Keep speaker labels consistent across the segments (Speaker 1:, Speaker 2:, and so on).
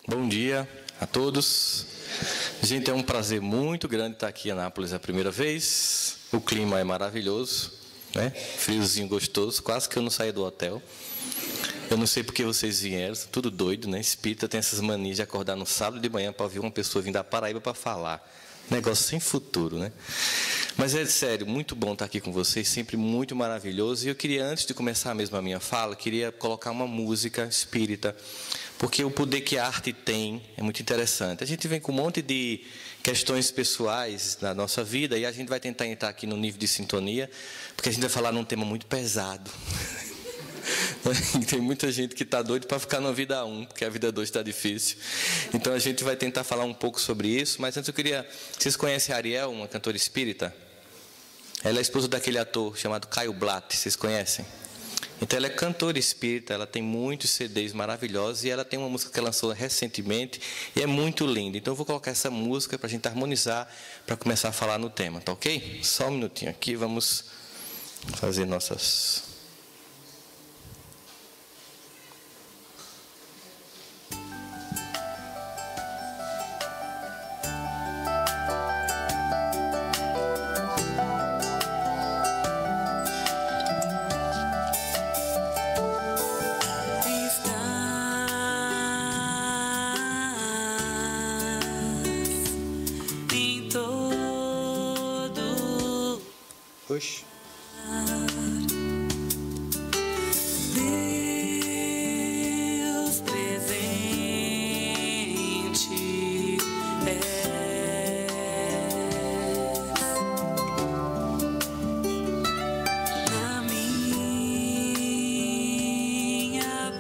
Speaker 1: Bom dia a todos. Gente, é um prazer muito grande estar aqui em Anápolis a primeira vez. O clima é maravilhoso, né? Friozinho gostoso, quase que eu não saí do hotel. Eu não sei porque vocês vieram, tudo doido, né? Espírita tem essas manias de acordar no sábado de manhã para ouvir uma pessoa vir da Paraíba para falar. Negócio sem futuro, né? Mas é sério, muito bom estar aqui com vocês, sempre muito maravilhoso. E eu queria, antes de começar mesmo a minha fala, queria colocar uma música espírita, porque o poder que a arte tem é muito interessante. A gente vem com um monte de questões pessoais na nossa vida e a gente vai tentar entrar aqui no nível de sintonia, porque a gente vai falar num tema muito pesado. Tem muita gente que está doido para ficar na vida 1, porque a vida 2 está difícil. Então a gente vai tentar falar um pouco sobre isso, mas antes eu queria... Vocês conhecem a Ariel, uma cantora espírita? Ela é esposa daquele ator chamado Caio Blatt, vocês conhecem? Então ela é cantora espírita, ela tem muitos CDs maravilhosos e ela tem uma música que ela lançou recentemente e é muito linda. Então eu vou colocar essa música para a gente harmonizar, para começar a falar no tema, tá ok? Só um minutinho aqui, vamos fazer nossas... Push.
Speaker 2: Deus presente na minha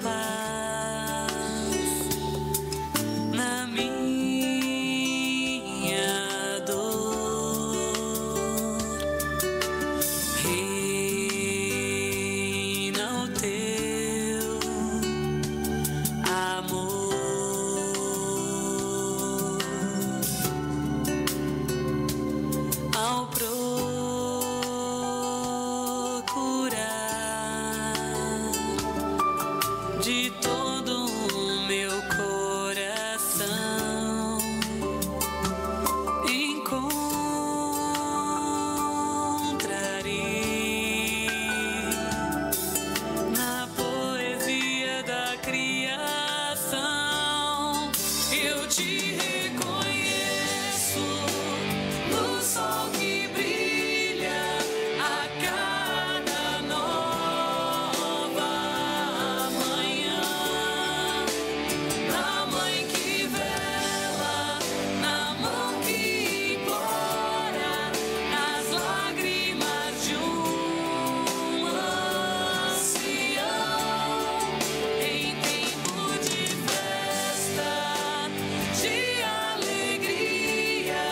Speaker 2: paz, na minha dor. Reina o teu amor ao procurar de todo o meu coração encontrarei na poesia da criação. Eu te reconheço no sol que brilha a cada nova manhã, na mãe que vela, na mão que implora as lágrimas de um ancião. Em tempo de festa, de alegria,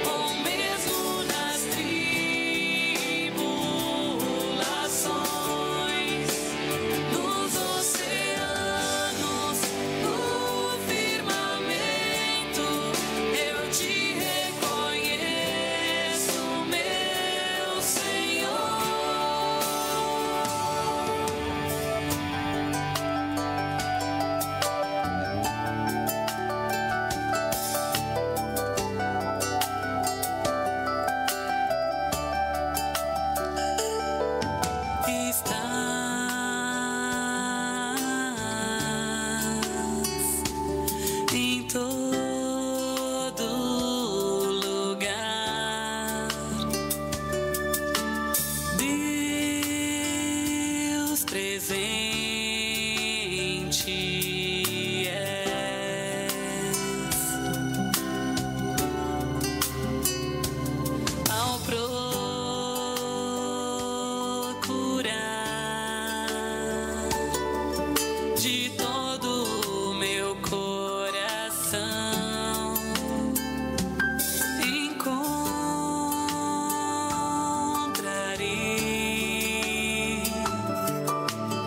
Speaker 2: ou mesmo nas tribulações, nos oceanos, no firmamento, eu te reconheço, meu Senhor. Estás em todo lugar, Deus presente és ao procurar de todo o meu coração encontrarei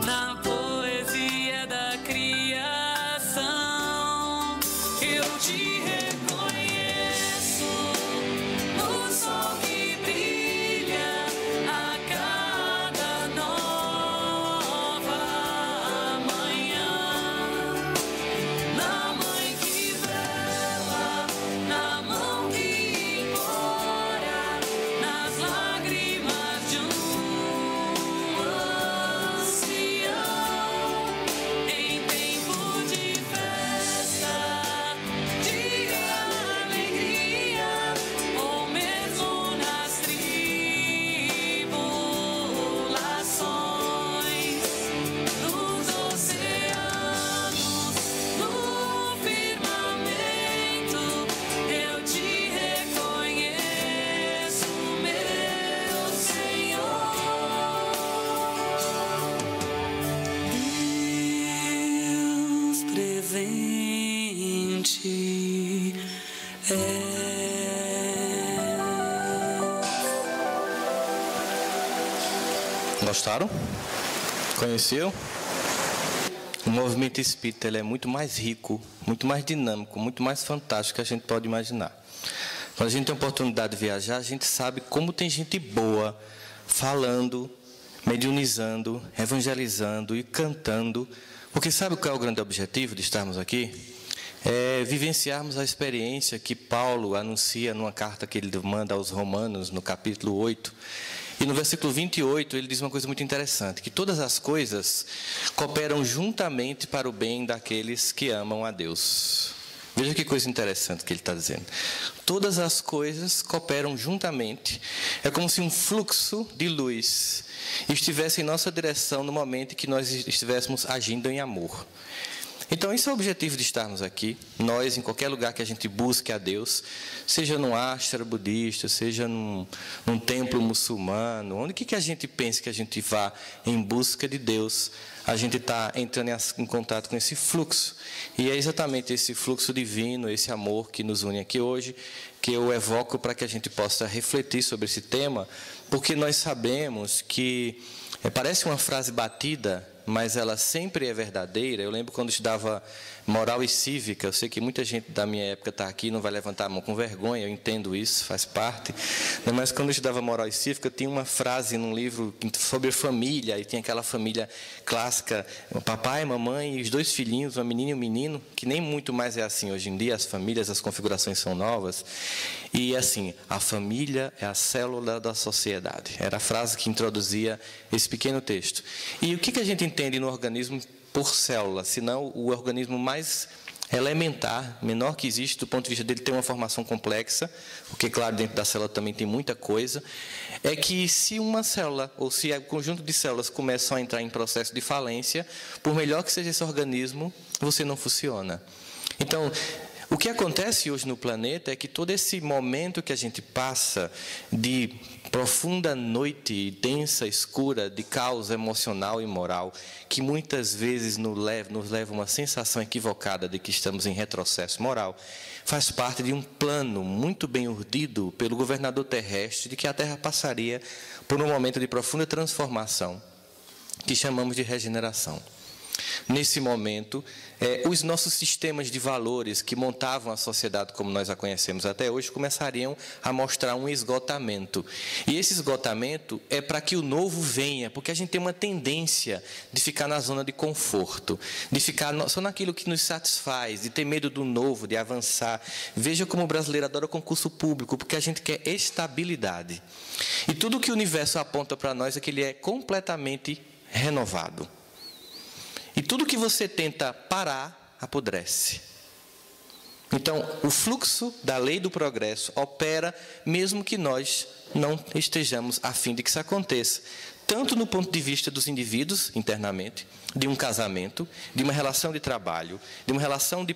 Speaker 2: na poesia da criação. Eu te reconheço no sol que brilha a cada nova manhã. envolvente
Speaker 1: Gostaram? Conheceu? O movimento espírita ele é muito mais rico, muito mais dinâmico, muito mais fantástico que a gente pode imaginar. Quando a gente tem a oportunidade de viajar, a gente sabe como tem gente boa falando, mediunizando, evangelizando e cantando. Porque sabe qual é o grande objetivo de estarmos aqui? É vivenciarmos a experiência que Paulo anuncia numa carta que ele manda aos Romanos, no capítulo 8. E no versículo 28, ele diz uma coisa muito interessante, que todas as coisas cooperam juntamente para o bem daqueles que amam a Deus. Veja que coisa interessante que ele está dizendo. Todas as coisas cooperam juntamente. É como se um fluxo de luz estivesse em nossa direção no momento em que nós estivéssemos agindo em amor. Então, esse é o objetivo de estarmos aqui. Nós, em qualquer lugar que a gente busque a Deus, seja num ashram budista, seja num templo muçulmano, onde que a gente pense que a gente vá em busca de Deus, a gente está entrando em contato com esse fluxo. E é exatamente esse fluxo divino, esse amor que nos une aqui hoje, que eu evoco para que a gente possa refletir sobre esse tema, porque nós sabemos que parece uma frase batida, mas ela sempre é verdadeira. Eu lembro quando eu estudava moral e cívica, eu sei que muita gente da minha época está aqui, não vai levantar a mão com vergonha, eu entendo isso, faz parte, mas quando eu estudava moral e cívica, tinha uma frase num livro sobre família, e tinha aquela família clássica, papai, mamãe e os dois filhinhos, uma menina e um menino, que nem muito mais é assim hoje em dia, as famílias, as configurações são novas, e assim, a família é a célula da sociedade. Era a frase que introduzia esse pequeno texto. E o que a gente entende no organismo por célula, senão o organismo mais elementar, menor que existe, do ponto de vista dele ter uma formação complexa, porque, claro, dentro da célula também tem muita coisa, é que se uma célula, ou se o conjunto de células começam a entrar em processo de falência, por melhor que seja esse organismo, você não funciona. Então, o que acontece hoje no planeta é que todo esse momento que a gente passa de profunda noite, densa, escura, de caos emocional e moral, que muitas vezes nos leva a uma sensação equivocada de que estamos em retrocesso moral, faz parte de um plano muito bem urdido pelo governador terrestre de que a Terra passaria por um momento de profunda transformação, que chamamos de regeneração. Nesse momento, os nossos sistemas de valores que montavam a sociedade como nós a conhecemos até hoje começariam a mostrar um esgotamento. E esse esgotamento é para que o novo venha, porque a gente tem uma tendência de ficar na zona de conforto, de ficar só naquilo que nos satisfaz, de ter medo do novo, de avançar. Veja como o brasileiro adora concurso público, porque a gente quer estabilidade. E tudo que o universo aponta para nós é que ele é completamente renovado. E tudo que você tenta parar, apodrece. Então, o fluxo da lei do progresso opera mesmo que nós não estejamos a fim de que isso aconteça. Tanto no ponto de vista dos indivíduos, internamente, de um casamento, de uma relação de trabalho, de uma relação de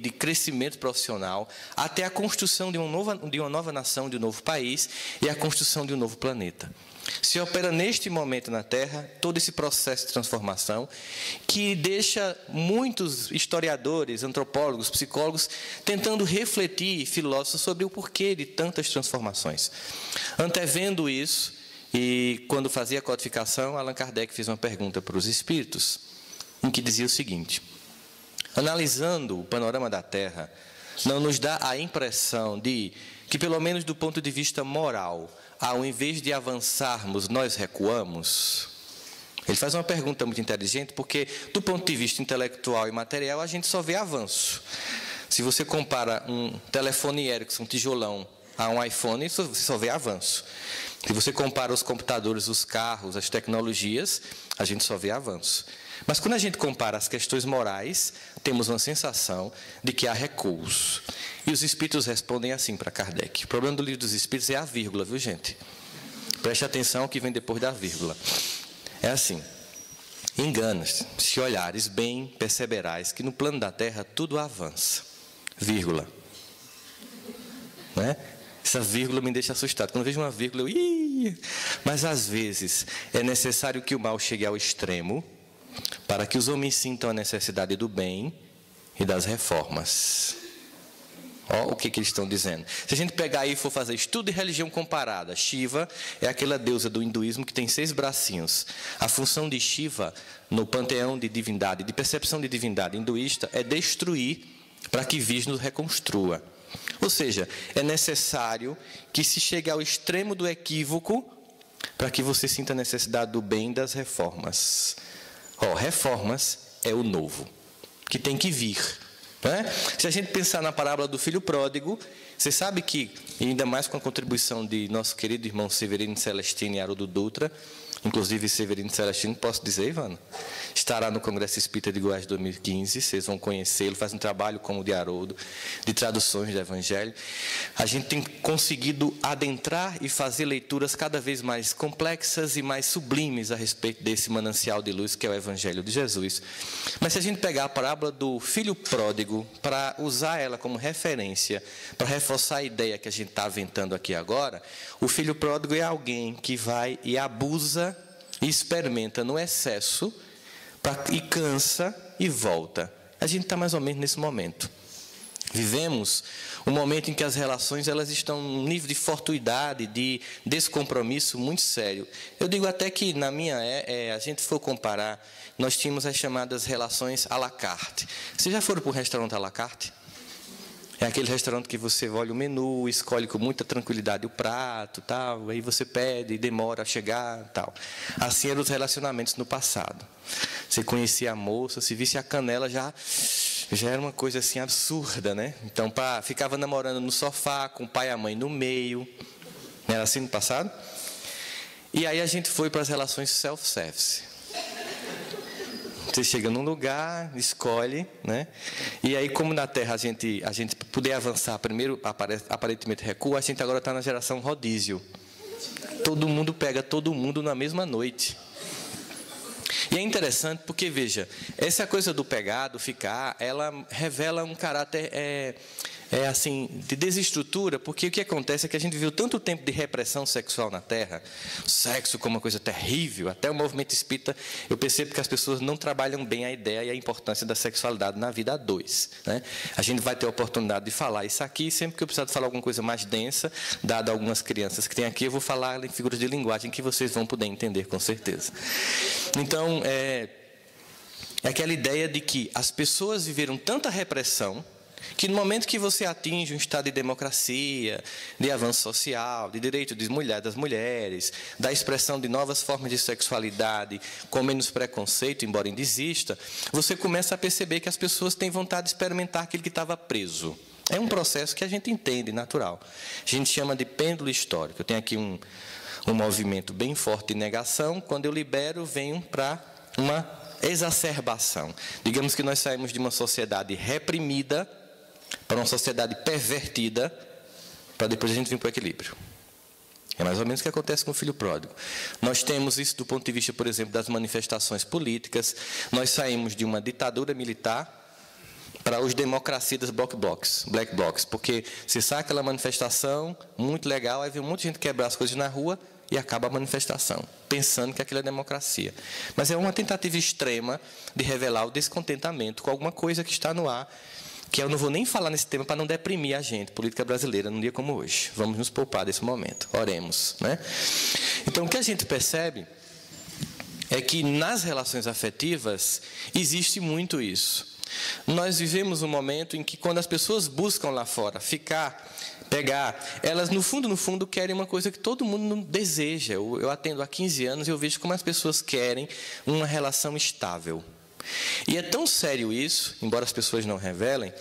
Speaker 1: crescimento profissional, até a construção de uma nova nação, de um novo país e a construção de um novo planeta. Se opera neste momento na Terra todo esse processo de transformação que deixa muitos historiadores, antropólogos, psicólogos tentando refletir, filósofos, sobre o porquê de tantas transformações. Antevendo isso, e quando fazia a codificação, Allan Kardec fez uma pergunta para os espíritos, em que dizia o seguinte: analisando o panorama da Terra, não nos dá a impressão de que, pelo menos do ponto de vista moral, ao invés de avançarmos, nós recuamos? Ele faz uma pergunta muito inteligente, porque, do ponto de vista intelectual e material, a gente só vê avanço. Se você compara um telefone Ericsson, um tijolão, a um iPhone, você só vê avanço. Se você compara os computadores, os carros, as tecnologias, a gente só vê avanço. Mas quando a gente compara as questões morais, temos uma sensação de que há recuos. E os espíritos respondem assim para Kardec. O problema do livro dos espíritos é a vírgula, viu, gente? Preste atenção ao que vem depois da vírgula. É assim: enganas, se olhares bem, perceberás que no plano da Terra tudo avança. Vírgula. Né? Essa vírgula me deixa assustado. Quando eu vejo uma vírgula, Mas às vezes é necessário que o mal chegue ao extremo para que os homens sintam a necessidade do bem e das reformas. Ó, o que eles estão dizendo. Se a gente pegar aí e for fazer estudo de religião comparada, Shiva é aquela deusa do hinduísmo que tem 6 bracinhos. A função de Shiva no panteão de divindade, de percepção de divindade hinduísta, é destruir para que Vishnu reconstrua. Ou seja, é necessário que se chegue ao extremo do equívoco para que você sinta a necessidade do bem das reformas. Ó, reformas é o novo, que tem que vir. Né? Se a gente pensar na parábola do filho pródigo, você sabe que, ainda mais com a contribuição de nosso querido irmão Severino Celestino e Haroldo Dutra, inclusive Severino Celestino, posso dizer, Ivana, estará no Congresso Espírita de Goiás de 2015, vocês vão conhecê-lo, faz um trabalho como o de Haroldo, de traduções do Evangelho. A gente tem conseguido adentrar e fazer leituras cada vez mais complexas e mais sublimes a respeito desse manancial de luz que é o Evangelho de Jesus. Mas se a gente pegar a parábola do filho pródigo, para usar ela como referência, para reforçar a ideia que a gente está aventando aqui agora, o filho pródigo é alguém que vai e abusa e experimenta no excesso e cansa e volta. A gente está mais ou menos nesse momento. Vivemos um momento em que as relações elas estão num nível de fortuidade, de descompromisso muito sério. Eu digo até que na minha, a gente for comparar, nós tínhamos as chamadas relações à la carte. Vocês já foram para um restaurante à la carte? É aquele restaurante que você olha o menu, escolhe com muita tranquilidade o prato, tal, aí você pede, demora a chegar, tal. Assim eram os relacionamentos no passado. Você conhecia a moça, se visse a canela já era uma coisa assim absurda, né? Então, ficava namorando no sofá, com o pai e a mãe no meio. Não era assim no passado? E aí a gente foi para as relações self-service. Você chega num lugar, escolhe, né? E aí, como na Terra a gente poder avançar, primeiro aparentemente recua, a gente agora está na geração rodízio. Todo mundo pega todo mundo na mesma noite. E é interessante porque, veja, essa coisa do pegar, do ficar, ela revela um caráter assim, de desestrutura, porque o que acontece é que a gente viu tanto tempo de repressão sexual na Terra, o sexo como uma coisa terrível, até o movimento espírita, eu percebo que as pessoas não trabalham bem a ideia e a importância da sexualidade na vida a dois. Né? A gente vai ter a oportunidade de falar isso aqui, sempre que eu precisar de falar alguma coisa mais densa, dado algumas crianças que tem aqui, eu vou falar em figuras de linguagem que vocês vão poder entender com certeza. Então, é aquela ideia de que as pessoas viveram tanta repressão, que no momento que você atinge um estado de democracia, de avanço social, de direito das mulheres, da expressão de novas formas de sexualidade, com menos preconceito, embora ainda exista, você começa a perceber que as pessoas têm vontade de experimentar aquilo que estava preso. É um processo que a gente entende, natural. A gente chama de pêndulo histórico. Eu tenho aqui um movimento bem forte de negação. Quando eu libero, venho para uma exacerbação. Digamos que nós saímos de uma sociedade reprimida para uma sociedade pervertida, para depois a gente vir para o equilíbrio. É mais ou menos o que acontece com o filho pródigo. Nós temos isso do ponto de vista, por exemplo, das manifestações políticas. Nós saímos de uma ditadura militar para os democracias black blocs, porque se sai aquela manifestação muito legal, aí vem um monte de gente quebrar as coisas na rua e acaba a manifestação, pensando que aquilo é democracia. Mas é uma tentativa extrema de revelar o descontentamento com alguma coisa que está no ar, que eu não vou nem falar nesse tema para não deprimir a gente, política brasileira, num dia como hoje. Vamos nos poupar desse momento. Oremos. Né? Então, o que a gente percebe é que nas relações afetivas existe muito isso. Nós vivemos um momento em que, quando as pessoas buscam lá fora pegar, elas, no fundo, querem uma coisa que todo mundo deseja. Eu atendo há 15 anos e eu vejo como as pessoas querem uma relação estável. E é tão sério isso, embora as pessoas não revelem,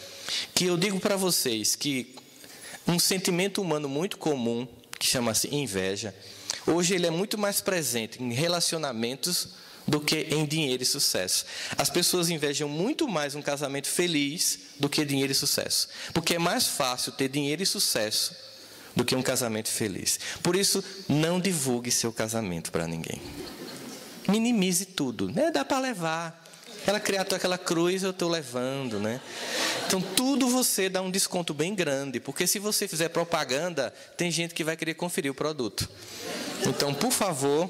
Speaker 1: que eu digo para vocês que um sentimento humano muito comum, que chama-se inveja, hoje ele é muito mais presente em relacionamentos do que em dinheiro e sucesso. As pessoas invejam muito mais um casamento feliz do que dinheiro e sucesso, porque é mais fácil ter dinheiro e sucesso do que um casamento feliz. Por isso, não divulgue seu casamento para ninguém. Minimize tudo, né? Dá para levar. Ela criou aquela cruz, eu estou levando, né? Então, tudo você dá um desconto bem grande, porque se você fizer propaganda, tem gente que vai querer conferir o produto. Então, por favor,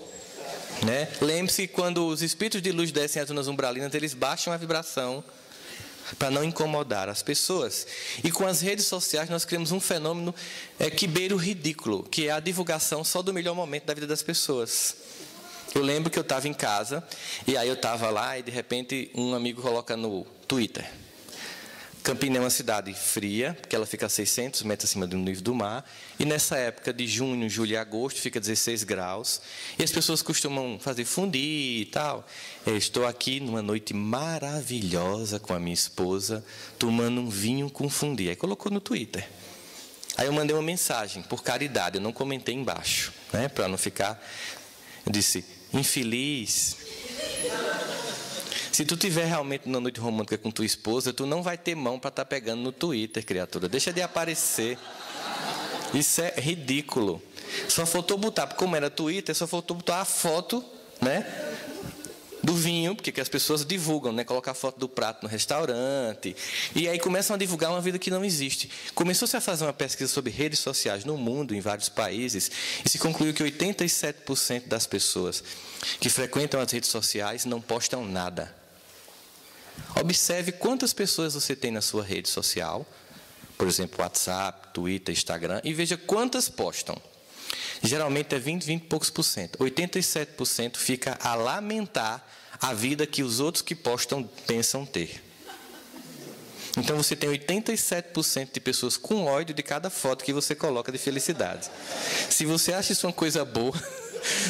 Speaker 1: né? Lembre-se que quando os espíritos de luz descem as zonas umbralinas, eles baixam a vibração para não incomodar as pessoas. E com as redes sociais nós criamos um fenômeno que beira o ridículo, que é a divulgação só do melhor momento da vida das pessoas. Eu lembro que eu estava em casa, e aí eu estava lá, e de repente um amigo coloca no Twitter: Campinas é uma cidade fria, porque ela fica a 600 metros acima do nível do mar, e nessa época de junho, julho e agosto fica 16 graus, e as pessoas costumam fazer fundir e tal. Eu estou aqui numa noite maravilhosa com a minha esposa, tomando um vinho com fundir. Aí colocou no Twitter. Aí eu mandei uma mensagem, por caridade, eu não comentei embaixo, né, para não ficar... Eu disse: infeliz... Se tu tiver realmente uma noite romântica com tua esposa, tu não vai ter mão para estar pegando no Twitter, criatura. Deixa de aparecer. Isso é ridículo. Só faltou botar, porque como era Twitter, só faltou botar a foto, né, do vinho, porque as pessoas divulgam, né, colocar a foto do prato no restaurante. E aí começam a divulgar uma vida que não existe. Começou-se a fazer uma pesquisa sobre redes sociais no mundo, em vários países, e se concluiu que 87% das pessoas que frequentam as redes sociais não postam nada. Observe quantas pessoas você tem na sua rede social, por exemplo, WhatsApp, Twitter, Instagram, e veja quantas postam. Geralmente é 20 e poucos por cento. 87% fica a lamentar a vida que os outros que postam pensam ter. Então você tem 87% de pessoas com ódio de cada foto que você coloca de felicidade. Se você acha isso uma coisa boa,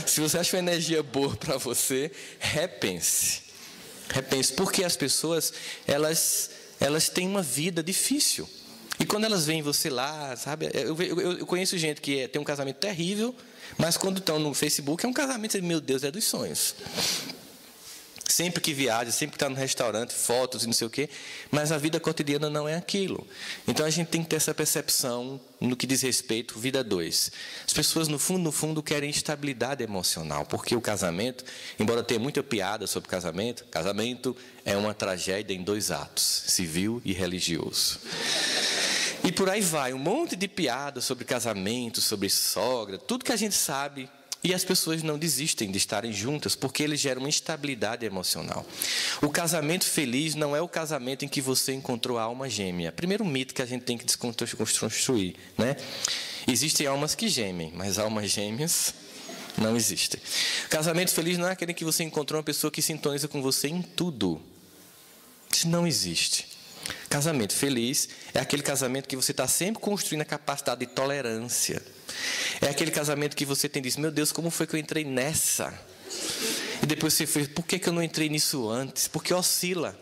Speaker 1: se você acha uma energia boa para você, repense. Repense, porque as pessoas, elas têm uma vida difícil. E quando elas veem você lá, sabe? Eu conheço gente que tem um casamento terrível, mas quando estão no Facebook é um casamento, meu Deus, é dos sonhos. Sempre que viaja, sempre que está no restaurante, fotos e não sei o quê, mas a vida cotidiana não é aquilo. Então a gente tem que ter essa percepção no que diz respeito à vida 2. As pessoas, no fundo, querem estabilidade emocional, porque o casamento, embora tenha muita piada sobre casamento é uma tragédia em 2 atos, civil e religioso. E por aí vai, um monte de piada sobre casamento, sobre sogra, tudo que a gente sabe. E as pessoas não desistem de estarem juntas, porque ele gera uma instabilidade emocional. O casamento feliz não é o casamento em que você encontrou a alma gêmea. Primeiro mito que a gente tem que desconstruir, né? Existem almas que gemem, mas almas gêmeas não existem. Casamento feliz não é aquele em que você encontrou uma pessoa que sintoniza com você em tudo. Isso não existe. Casamento feliz é aquele casamento que você está sempre construindo a capacidade de tolerância. É aquele casamento que você tem disso: meu Deus, como foi que eu entrei nessa? E depois você fez: por que eu não entrei nisso antes? Porque oscila.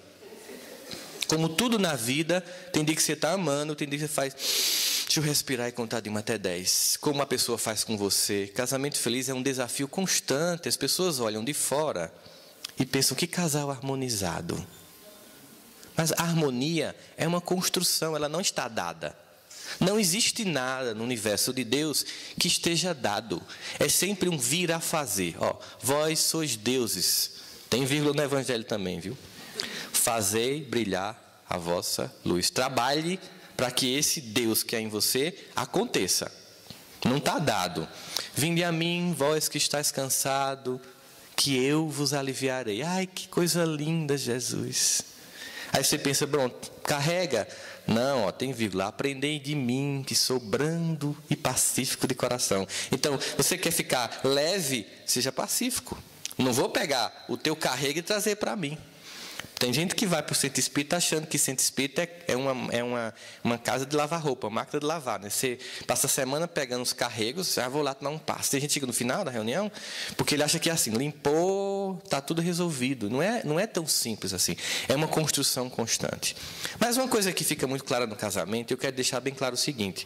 Speaker 1: Como tudo na vida, tem dia que você está amando, tem dia que você faz: deixa eu respirar e contar de 1 até 10. Como uma pessoa faz com você. Casamento feliz é um desafio constante. As pessoas olham de fora e pensam: que casal harmonizado. Mas a harmonia é uma construção, ela não está dada. Não existe nada no universo de Deus que esteja dado. É sempre um vir a fazer. Ó, vós sois deuses. Tem vírgula no Evangelho também, viu? Fazei brilhar a vossa luz. Trabalhe para que esse Deus que é em você aconteça. Não está dado. Vinde a mim, vós que estáis cansado, que eu vos aliviarei. Ai, que coisa linda, Jesus. Aí você pensa: pronto, carrega. Não, ó, tem vírgula. Aprendei de mim, que sou brando e pacífico de coração. Então, você quer ficar leve, seja pacífico. Não vou pegar o teu carrega e trazer para mim. Tem gente que vai para o centro espírita achando que centro espírita é uma casa de lavar roupa, uma máquina de lavar, né? Você passa a semana pegando os carregos, vou lá tomar um passo. Tem gente que chega no final da reunião, porque ele acha que é assim, limpou, está tudo resolvido. Não é tão simples assim. É uma construção constante. Mas uma coisa que fica muito clara no casamento, eu quero deixar bem claro o seguinte: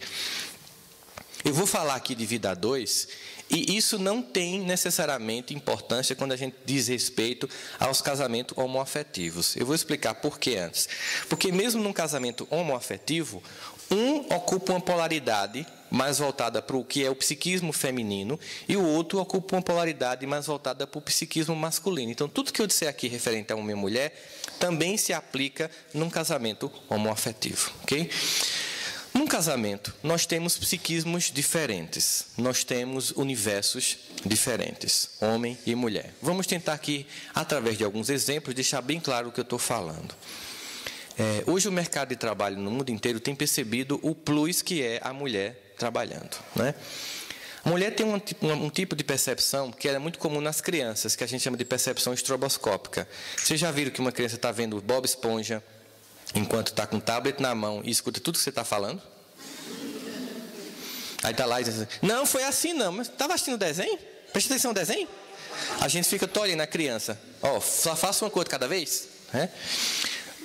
Speaker 1: eu vou falar aqui de vida a 2, e isso não tem necessariamente importância quando a gente diz respeito aos casamentos homoafetivos. Eu vou explicar por que antes. Porque mesmo num casamento homoafetivo, um ocupa uma polaridade mais voltada para o que é o psiquismo feminino, e o outro ocupa uma polaridade mais voltada para o psiquismo masculino. Então, tudo que eu disser aqui referente a homem e mulher também se aplica num casamento homoafetivo, ok? Num casamento, nós temos psiquismos diferentes, nós temos universos diferentes, homem e mulher. Vamos tentar aqui, através de alguns exemplos, deixar bem claro o que eu estou falando. Hoje o mercado de trabalho no mundo inteiro tem percebido o plus que é a mulher trabalhando, né? A mulher tem um tipo de percepção que é muito comum nas crianças, que a gente chama de percepção estroboscópica. Vocês já viram que uma criança está vendo Bob Esponja enquanto está com o tablet na mão e escuta tudo que você está falando? Aí está lá e diz assim, não, foi assim não, mas estava assistindo o desenho? Presta atenção no desenho? A gente fica olhando a criança, só faça uma coisa de cada vez, né?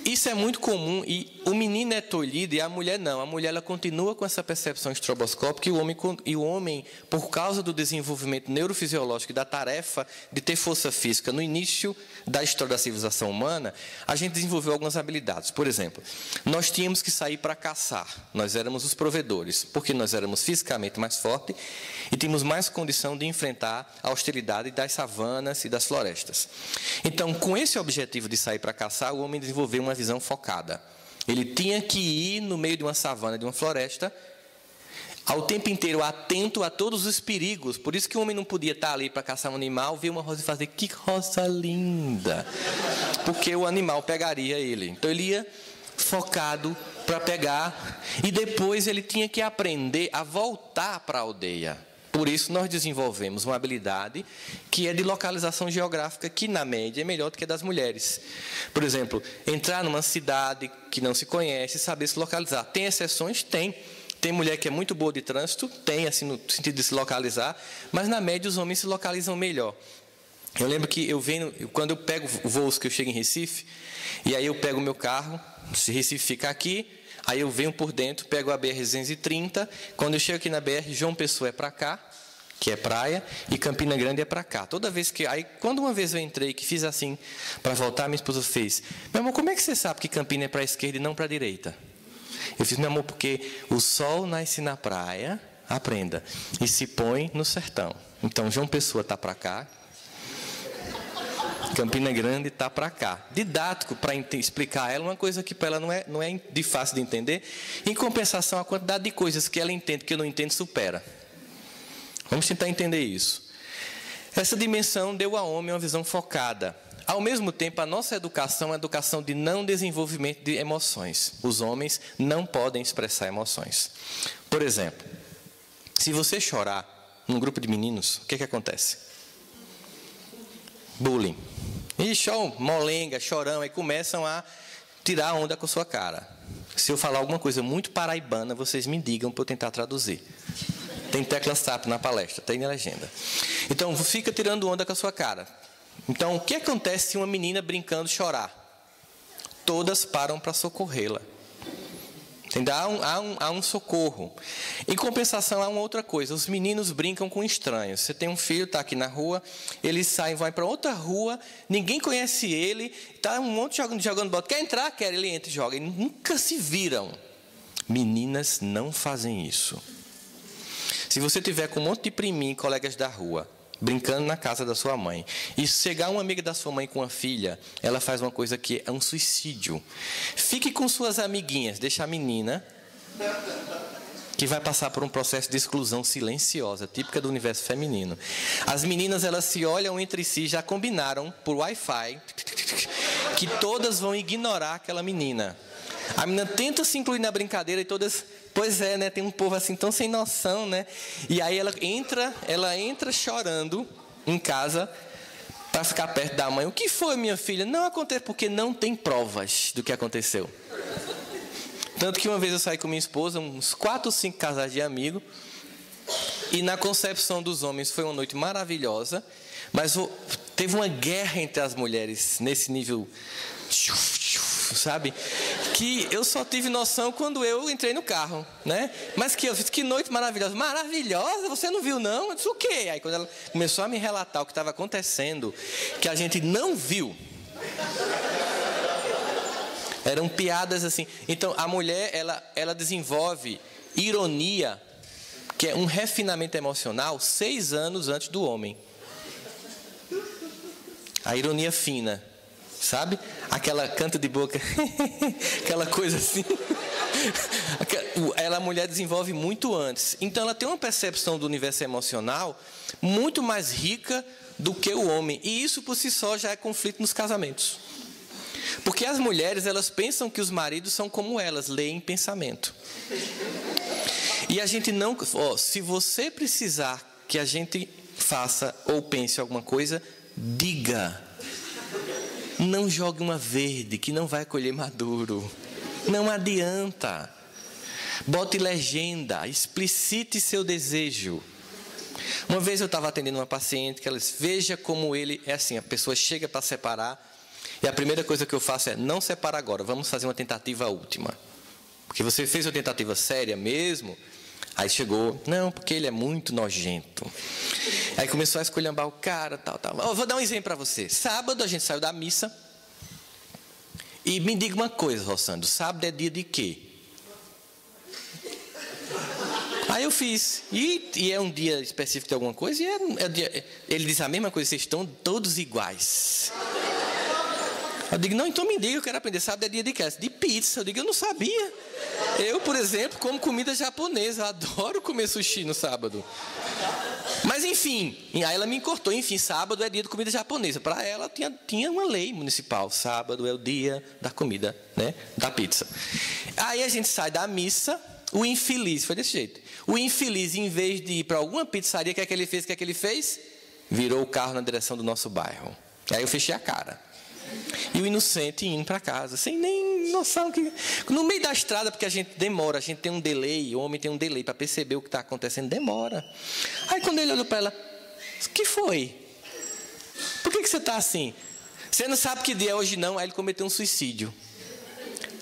Speaker 1: Isso é muito comum e o menino é tolhido e a mulher não. A mulher ela continua com essa percepção estroboscópica e o homem, por causa do desenvolvimento neurofisiológico e da tarefa de ter força física no início da história da civilização humana, a gente desenvolveu algumas habilidades. Por exemplo, nós tínhamos que sair para caçar. Nós éramos os provedores, porque nós éramos fisicamente mais fortes e tínhamos mais condição de enfrentar a hostilidade das savanas e das florestas. Então, com esse objetivo de sair para caçar, o homem desenvolveu uma visão focada. Ele tinha que ir no meio de uma savana, de uma floresta, ao tempo inteiro atento a todos os perigos. Por isso que o homem não podia estar ali para caçar um animal, ver uma rosa e fazer, que rosa linda! Porque o animal pegaria ele. Então ele ia focado para pegar, e depois ele tinha que aprender a voltar para a aldeia. Por isso, nós desenvolvemos uma habilidade que é de localização geográfica, que, na média, é melhor do que a das mulheres. Por exemplo, entrar numa cidade que não se conhece e saber se localizar. Tem exceções? Tem. Tem mulher que é muito boa de trânsito, tem, assim, no sentido de se localizar, mas, na média, os homens se localizam melhor. Eu lembro que quando eu pego voos que eu chego em Recife, e aí eu pego o meu carro, se Recife fica aqui, aí eu venho por dentro, pego a BR-230, quando eu chego aqui na BR, João Pessoa é para cá, que é praia, e Campina Grande é para cá. Toda vez que... Aí, quando uma vez eu entrei, que fiz assim, para voltar, minha esposa fez, meu amor, como é que você sabe que Campina é para a esquerda e não para a direita? Eu fiz, meu amor, porque o sol nasce na praia, aprenda, e se põe no sertão. Então, João Pessoa está para cá, Campina Grande está para cá. Didático, para explicar a ela, uma coisa que para ela não é de fácil de entender. Em compensação, a quantidade de coisas que ela entende que eu não entendo supera. Vamos tentar entender isso. Essa dimensão deu ao homem uma visão focada. Ao mesmo tempo, a nossa educação é uma educação de não desenvolvimento de emoções. Os homens não podem expressar emoções. Por exemplo, se você chorar num grupo de meninos, o que acontece? Bullying. Ixi, molenga, chorão, aí começam a tirar onda com a sua cara. Se eu falar alguma coisa muito paraibana, vocês me digam para eu tentar traduzir. Tem tecla SAP na palestra, tem na legenda. Então, fica tirando onda com a sua cara. Então, o que acontece se uma menina brincando chorar? Todas param para socorrê-la. Há um socorro. Em compensação, há uma outra coisa. Os meninos brincam com estranhos. Você tem um filho, está aqui na rua, eles saem, vai para outra rua, ninguém conhece ele, está um monte jogando bola. Quer entrar? Quer. Ele entra e joga. E nunca se viram. Meninas não fazem isso. Se você tiver com um monte de priminho, colegas da rua, brincando na casa da sua mãe, e chegar uma amiga da sua mãe com uma filha, ela faz uma coisa que é um suicídio. Fique com suas amiguinhas, deixa a menina, que vai passar por um processo de exclusão silenciosa, típica do universo feminino. As meninas, elas se olham entre si, já combinaram por Wi-Fi, que todas vão ignorar aquela menina. A menina tenta se incluir na brincadeira e todas... Pois é, né? Tem um povo assim tão sem noção, né? E aí ela entra chorando em casa para ficar perto da mãe. O que foi, minha filha? Não acontece porque não tem provas do que aconteceu. Tanto que uma vez eu saí com minha esposa, uns 4 ou 5 casais de amigos, e na concepção dos homens foi uma noite maravilhosa, mas teve uma guerra entre as mulheres nesse nível, sabe? Que eu só tive noção quando eu entrei no carro, né? Mas que noite maravilhosa. Maravilhosa? Você não viu, não? Eu disse, o quê? Aí quando ela começou a me relatar o que estava acontecendo, que a gente não viu, eram piadas assim. Então, a mulher, ela desenvolve ironia, que é um refinamento emocional, 6 anos antes do homem. A ironia fina. Sabe? Aquela canto de boca, aquela coisa assim. A mulher desenvolve muito antes. Então, ela tem uma percepção do universo emocional muito mais rica do que o homem. E isso, por si só, já é conflito nos casamentos. Porque as mulheres, elas pensam que os maridos são como elas, leem pensamento. E a gente não... se você precisar que a gente faça ou pense alguma coisa, diga. Não jogue uma verde, que não vai colher maduro. Não adianta. Bote legenda, explicite seu desejo. Uma vez eu estava atendendo uma paciente que ela disse, veja como ele é assim, a pessoa chega para separar e a primeira coisa que eu faço é, não separa agora, vamos fazer uma tentativa última. Porque você fez uma tentativa séria mesmo, aí chegou, não, porque ele é muito nojento. Aí começou a esculhambar o cara, tal. Vou dar um exemplo para você. Sábado a gente saiu da missa e me diga uma coisa, Rossandro, sábado é dia de quê? Aí eu fiz, e é um dia específico de alguma coisa, e ele diz a mesma coisa, vocês estão todos iguais. Eu digo, não, então me diga, eu quero aprender, sábado é dia de quê? De pizza. Eu digo, eu não sabia. Eu, por exemplo, como comida japonesa, eu adoro comer sushi no sábado. Mas enfim, aí ela me cortou, enfim, sábado é dia de comida japonesa. Para ela tinha uma lei municipal, sábado é o dia da comida, né, da pizza. Aí a gente sai da missa, o infeliz, foi desse jeito. O infeliz, em vez de ir para alguma pizzaria, o que é que ele fez? Virou o carro na direção do nosso bairro. Aí eu fechei a cara. E o inocente indo para casa, sem nem noção. No meio da estrada, porque a gente demora, a gente tem um delay, o homem tem um delay para perceber o que está acontecendo, demora. Aí quando ele olhou para ela, o que foi? Por que você está assim? Você não sabe que dia é hoje não? Aí ele cometeu um suicídio.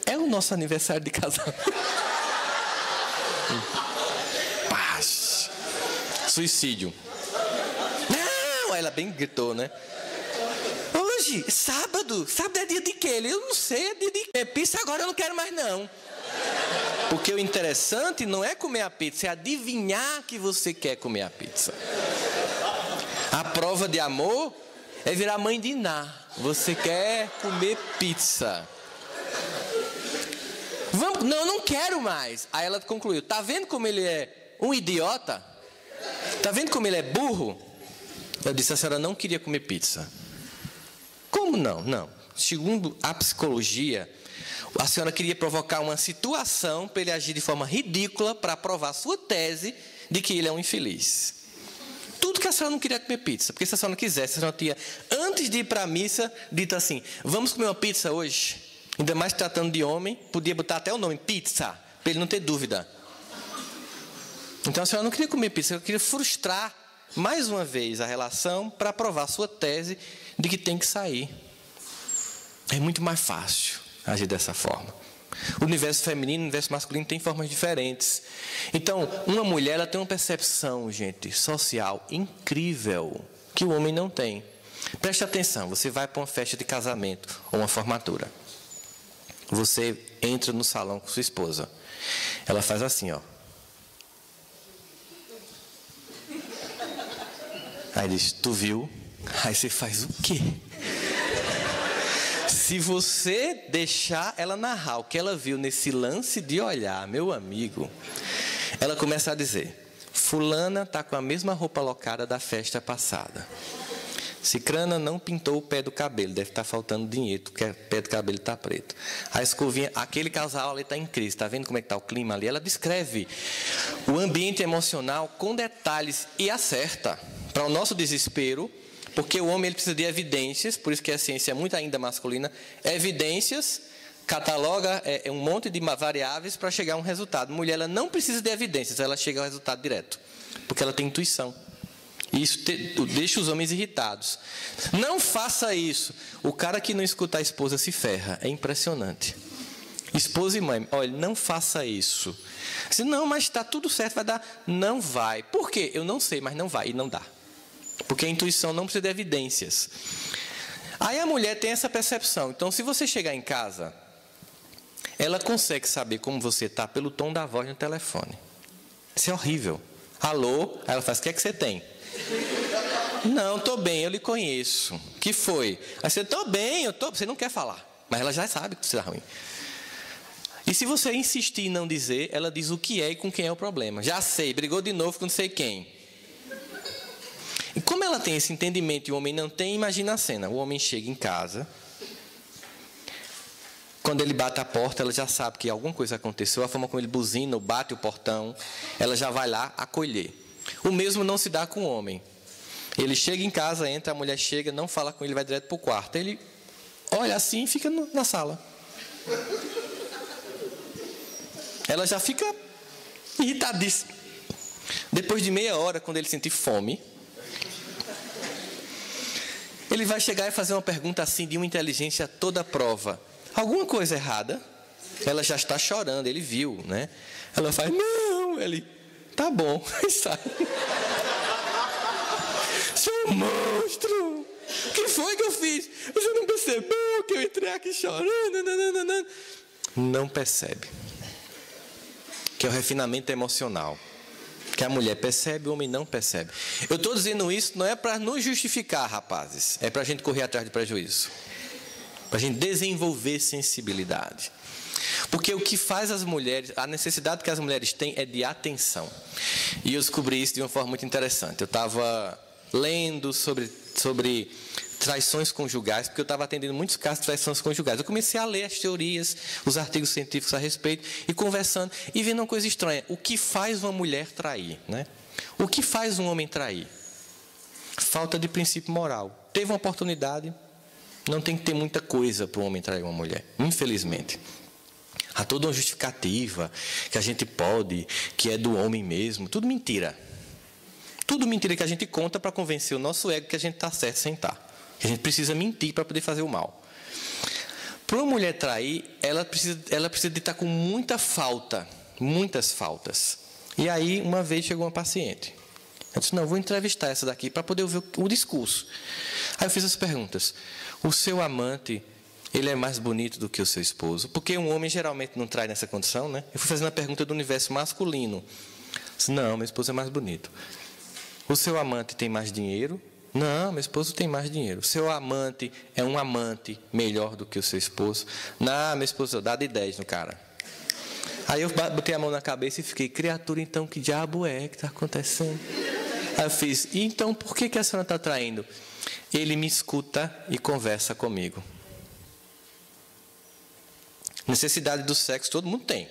Speaker 1: É o nosso aniversário de casamento. Paz. Suicídio. Não! Aí ela bem gritou, né? Hoje, sábado é dia de quê? Eu não sei, é dia de quê? Pizza agora eu não quero mais não. Porque o interessante não é comer a pizza, é adivinhar que você quer comer a pizza. A prova de amor é virar mãe de Iná. Você quer comer pizza. Vamos, não, eu não quero mais. Aí ela concluiu, tá vendo como ele é um idiota? Tá vendo como ele é burro? Eu disse, a senhora não queria comer pizza. Como não? Não. Segundo a psicologia, a senhora queria provocar uma situação para ele agir de forma ridícula para provar a sua tese de que ele é um infeliz. Tudo que a senhora não queria comer pizza, porque se a senhora não quisesse, a senhora tinha, antes de ir para a missa, dito assim, vamos comer uma pizza hoje? Ainda mais tratando de homem, podia botar até o nome, pizza, para ele não ter dúvida. Então a senhora não queria comer pizza, ela queria frustrar mais uma vez a relação para provar a sua tese de que tem que sair. É muito mais fácil agir dessa forma. O universo feminino e o universo masculino tem formas diferentes. Então, uma mulher ela tem uma percepção, gente, social incrível, que o homem não tem. Preste atenção, você vai para uma festa de casamento ou uma formatura. Você entra no salão com sua esposa. Ela faz assim, ó. Aí diz, tu viu? Aí você faz o quê? Se você deixar ela narrar o que ela viu nesse lance de olhar, meu amigo, ela começa a dizer, fulana está com a mesma roupa locada da festa passada. Cicrana não pintou o pé do cabelo, deve estar faltando dinheiro, porque o pé do cabelo está preto. A escovinha, aquele casal ali está em crise, está vendo como é que está o clima ali? Ela descreve o ambiente emocional com detalhes e acerta. Para o nosso desespero, porque o homem ele precisa de evidências, por isso que a ciência é muito ainda masculina, evidências, cataloga um monte de variáveis para chegar a um resultado. Mulher ela não precisa de evidências, ela chega ao resultado direto, porque ela tem intuição. E isso deixa os homens irritados. Não faça isso. O cara que não escuta a esposa se ferra. É impressionante. Esposa e mãe, olha, não faça isso. Assim, não, mas está tudo certo, vai dar. Não vai. Por quê? Eu não sei, mas não vai e não dá. Porque a intuição não precisa de evidências. Aí a mulher tem essa percepção. Então, se você chegar em casa, ela consegue saber como você está pelo tom da voz no telefone. Isso é horrível. Alô? Aí ela faz, o que é que você tem? Não, estou bem, eu lhe conheço. O que foi? Aí você, estou bem, você não quer falar. Mas ela já sabe que você está ruim. E se você insistir em não dizer, ela diz o que é e com quem é o problema. Já sei, brigou de novo com não sei quem. E como ela tem esse entendimento e o homem não tem, imagina a cena. O homem chega em casa, Quando ele bate a porta, ela já sabe que alguma coisa aconteceu. A forma como ele buzina ou bate o portão, ela já vai lá acolher. O mesmo não se dá com o homem. Ele chega em casa, entra, a mulher chega, não fala com ele, vai direto para o quarto. Ele olha assim e fica na sala. Ela já fica irritadíssima. Depois de meia hora, quando ele sentir fome, ele vai chegar e fazer uma pergunta assim, de uma inteligência toda à prova. Alguma coisa errada? Ela já está chorando, ele viu, né? Ela faz, não, ele, tá bom, e sai. Seu monstro! O que foi que eu fiz? Você não percebeu que eu entrei aqui chorando? Não percebe. Que é o refinamento emocional. Que a mulher percebe, o homem não percebe. Eu estou dizendo isso não é para nos justificar, rapazes. É para a gente correr atrás de prejuízo. Para a gente desenvolver sensibilidade. Porque o que faz as mulheres, a necessidade que as mulheres têm é de atenção. E eu descobri isso de uma forma muito interessante. Eu estava lendo sobre traições conjugais, porque eu estava atendendo muitos casos de traições conjugais. Eu comecei a ler as teorias, os artigos científicos a respeito, e conversando, e vendo uma coisa estranha. O que faz uma mulher trair? Né? O que faz um homem trair? Falta de princípio moral. Teve uma oportunidade, não tem que ter muita coisa para um homem trair uma mulher, infelizmente. Há toda uma justificativa, que a gente pode, que é do homem mesmo, tudo mentira. Tudo mentira que a gente conta para convencer o nosso ego que a gente está certo sem estar. Que a gente precisa mentir para poder fazer o mal. Para uma mulher trair, ela precisa de estar com muita falta, muitas faltas. E aí, uma vez chegou uma paciente. Eu disse, não, vou entrevistar essa daqui para poder ouvir o discurso. Aí eu fiz as perguntas. O seu amante, ele é mais bonito do que o seu esposo? Porque um homem geralmente não trai nessa condição, né? Eu fui fazendo a pergunta do universo masculino. Eu disse, não, meu esposo é mais bonito. O seu amante tem mais dinheiro? Não, meu esposo tem mais dinheiro. O seu amante é um amante melhor do que o seu esposo? Não, meu esposo, dá de 10 no cara. Aí eu botei a mão na cabeça e fiquei, criatura, então, que diabo é que está acontecendo? Aí eu fiz, e então, por que a senhora está traindo? Ele me escuta e conversa comigo. Necessidade do sexo todo mundo tem.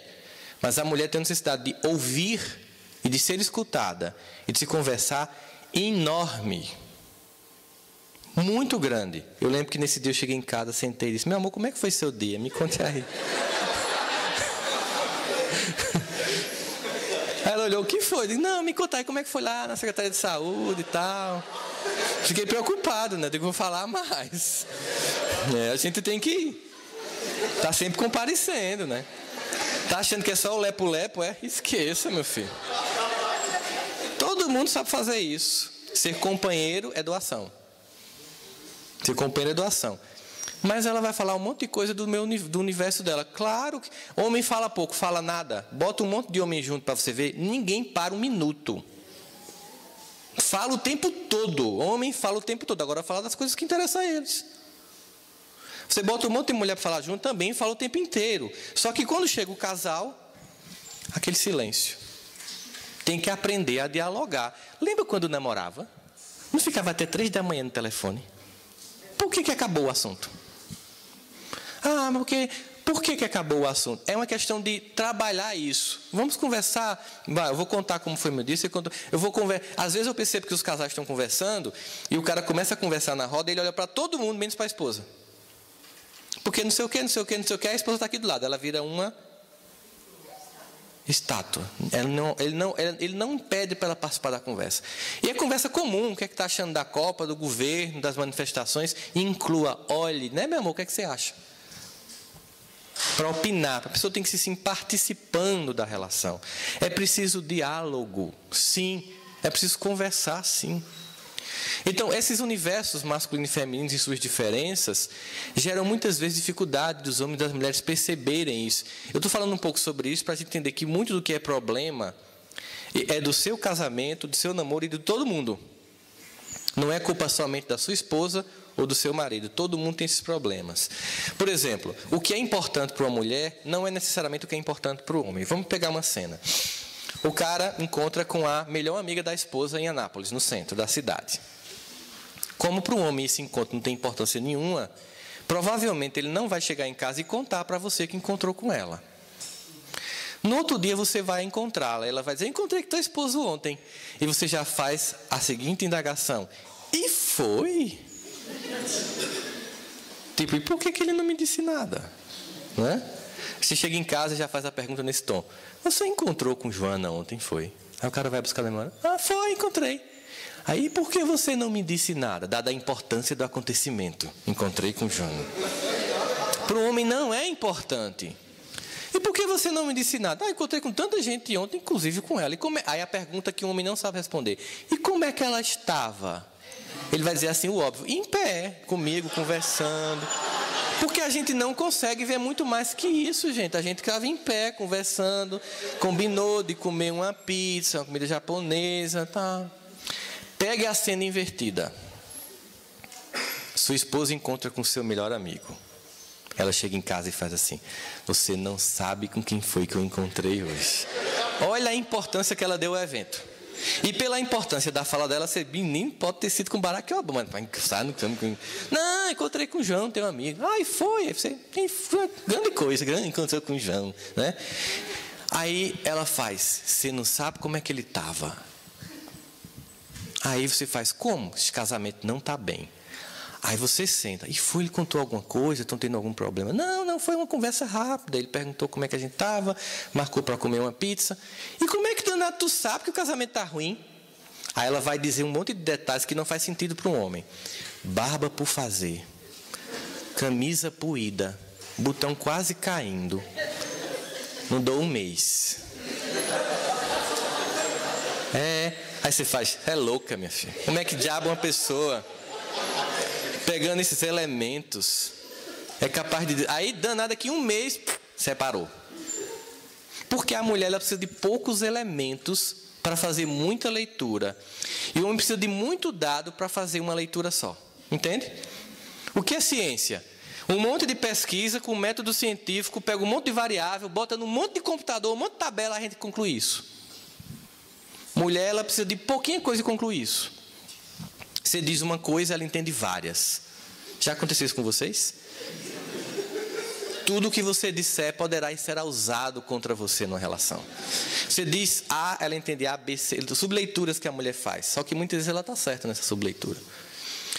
Speaker 1: Mas a mulher tem necessidade de ouvir e de ser escutada e de se conversar enorme. Muito grande. Eu lembro que nesse dia eu cheguei em casa, sentei e disse, meu amor, como é que foi seu dia? Me conte aí. Aí ela olhou, o que foi? Eu disse, não, me conta aí como é que foi lá na Secretaria de Saúde e tal. Fiquei preocupado, né? Digo, vou falar mais. A gente tem que estar sempre comparecendo, né? Tá achando que é só o lepo-lepo? Esqueça, meu filho. Todo mundo sabe fazer isso. Ser companheiro é doação. Ser companheiro é doação. Mas ela vai falar um monte de coisa do universo dela. Claro que homem fala pouco, fala nada. Bota um monte de homem junto para você ver. Ninguém para um minuto. Fala o tempo todo. Homem fala o tempo todo. Agora fala das coisas que interessam a eles. Você bota um monte de mulher para falar junto, também fala o tempo inteiro. Só que quando chega o casal, aquele silêncio. Tem que aprender a dialogar. Lembra quando namorava? Não ficava até 3 da manhã no telefone? Por que acabou o assunto? Ah, mas por que acabou o assunto? É uma questão de trabalhar isso. Vamos conversar. Eu vou contar como foi meu dia. Eu vou conversar. Às vezes eu percebo que os casais estão conversando e o cara começa a conversar na roda e ele olha para todo mundo, menos para a esposa. Porque não sei o que, a esposa está aqui do lado. Ela vira uma estátua. Ele não pede para ela participar da conversa. E a conversa comum, o que é que está achando da Copa, do governo, das manifestações, inclua, olhe, né, meu amor, o que é que você acha? Para opinar, a pessoa tem que se sim participando da relação. É preciso diálogo, sim. É preciso conversar, sim. Então, esses universos masculinos e femininos e suas diferenças geram muitas vezes dificuldade dos homens e das mulheres perceberem isso. Eu estou falando um pouco sobre isso para a gente entender que muito do que é problema é do seu casamento, do seu namoro e de todo mundo. Não é culpa somente da sua esposa ou do seu marido. Todo mundo tem esses problemas. Por exemplo, o que é importante para uma mulher não é necessariamente o que é importante para o homem. Vamos pegar uma cena. O cara encontra com a melhor amiga da esposa em Anápolis, no centro da cidade. Como para o homem esse encontro não tem importância nenhuma, provavelmente ele não vai chegar em casa e contar para você que encontrou com ela. No outro dia você vai encontrá-la, ela vai dizer, encontrei com teu esposo ontem. E você já faz a seguinte indagação. E foi? Tipo, e por que ele não me disse nada? Não é? Você chega em casa e já faz a pergunta nesse tom. Você encontrou com Joana ontem, foi? Aí o cara vai buscar a memória. Ah, foi, encontrei. Aí, por que você não me disse nada? Dada a importância do acontecimento. Encontrei com Joana. Para o homem não é importante. E por que você não me disse nada? Ah, encontrei com tanta gente ontem, inclusive com ela. Aí a pergunta que o homem não sabe responder. E como é que ela estava? Ele vai dizer assim, o óbvio. Em pé, comigo, conversando. Porque a gente não consegue ver muito mais que isso, gente. A gente ficava em pé, conversando. Combinou de comer uma pizza, uma comida japonesa, tá? Pegue a cena invertida. Sua esposa encontra com seu melhor amigo. Ela chega em casa e faz assim, você não sabe com quem foi que eu encontrei hoje. Olha a importância que ela deu ao evento. E pela importância da fala dela, ser menino pode ter sido com Barack Obama. Não, encontrei com o João, teu amigo. Ah, e foi. Você tem grande coisa, encontrou com o João. Né? Aí ela faz, você não sabe como é que ele estava. Aí você faz, como? Esse casamento não está bem. Aí você senta, e foi, ele contou alguma coisa, estão tendo algum problema? Não, foi uma conversa rápida, ele perguntou como é que a gente estava, marcou para comer uma pizza. E como é que danado tu sabe que o casamento está ruim? Aí ela vai dizer um monte de detalhes que não faz sentido para um homem. Barba por fazer, camisa puída, botão quase caindo, não dou um mês. Aí você faz, é louca, minha filha. Como é que diabo uma pessoa... pegando esses elementos, é capaz de... Aí, danada que um mês, separou. Porque a mulher ela precisa de poucos elementos para fazer muita leitura. E o homem precisa de muito dado para fazer uma leitura só. Entende? O que é ciência? Um monte de pesquisa com método científico, pega um monte de variável, bota num monte de computador, um monte de tabela, a gente conclui isso. Mulher, ela precisa de pouquinha coisa e conclui isso. Você diz uma coisa, ela entende várias. Já aconteceu isso com vocês? Tudo o que você disser poderá e será usado contra você numa relação. Você diz A, ela entende A, B, C, subleituras que a mulher faz. Só que muitas vezes ela está certa nessa subleitura.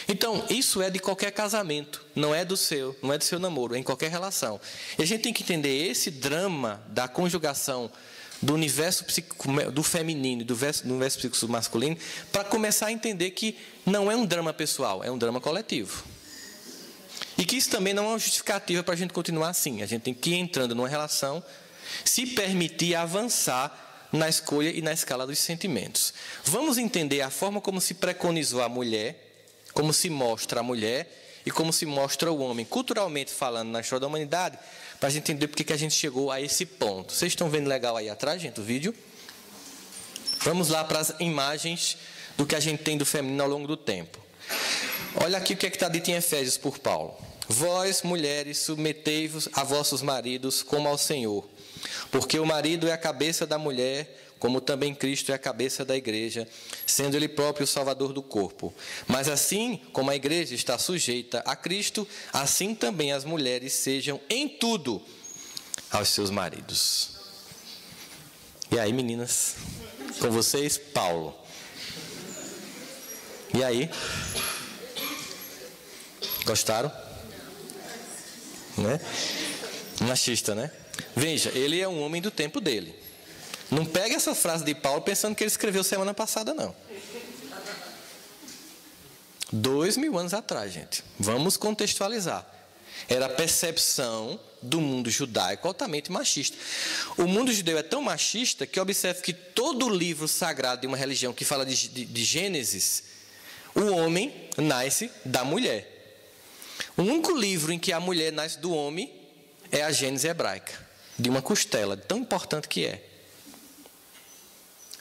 Speaker 1: Então, isso é de qualquer casamento. Não é do seu namoro, é em qualquer relação. E a gente tem que entender esse drama da conjugação do universo do feminino e do universo psíquico masculino, para começar a entender que não é um drama pessoal, é um drama coletivo. E que isso também não é uma justificativa para a gente continuar assim. A gente tem que ir entrando numa relação, se permitir avançar na escolha e na escala dos sentimentos. Vamos entender a forma como se preconizou a mulher, como se mostra a mulher e como se mostra o homem, culturalmente falando, na história da humanidade, para a gente entender por que a gente chegou a esse ponto. Vocês estão vendo legal aí atrás, gente, o vídeo? Vamos lá para as imagens do que a gente tem do feminino ao longo do tempo. Olha aqui o que está dito em Efésios por Paulo. Vós, mulheres, submetei-vos a vossos maridos como ao Senhor, porque o marido é a cabeça da mulher, como também Cristo é a cabeça da igreja, sendo Ele próprio o Salvador do corpo. Mas assim como a igreja está sujeita a Cristo, assim também as mulheres sejam em tudo aos seus maridos. E aí, meninas, com vocês, Paulo. E aí? Gostaram? Né? Machista, né? Veja, ele é um homem do tempo dele. Não pega essa frase de Paulo pensando que ele escreveu semana passada, não. 2000 anos atrás, gente. Vamos contextualizar. Era a percepção do mundo judaico altamente machista. O mundo judeu é tão machista que observe que todo livro sagrado de uma religião que fala de Gênesis, o homem nasce da mulher. O único livro em que a mulher nasce do homem é a Gênese hebraica, de uma costela, tão importante que é.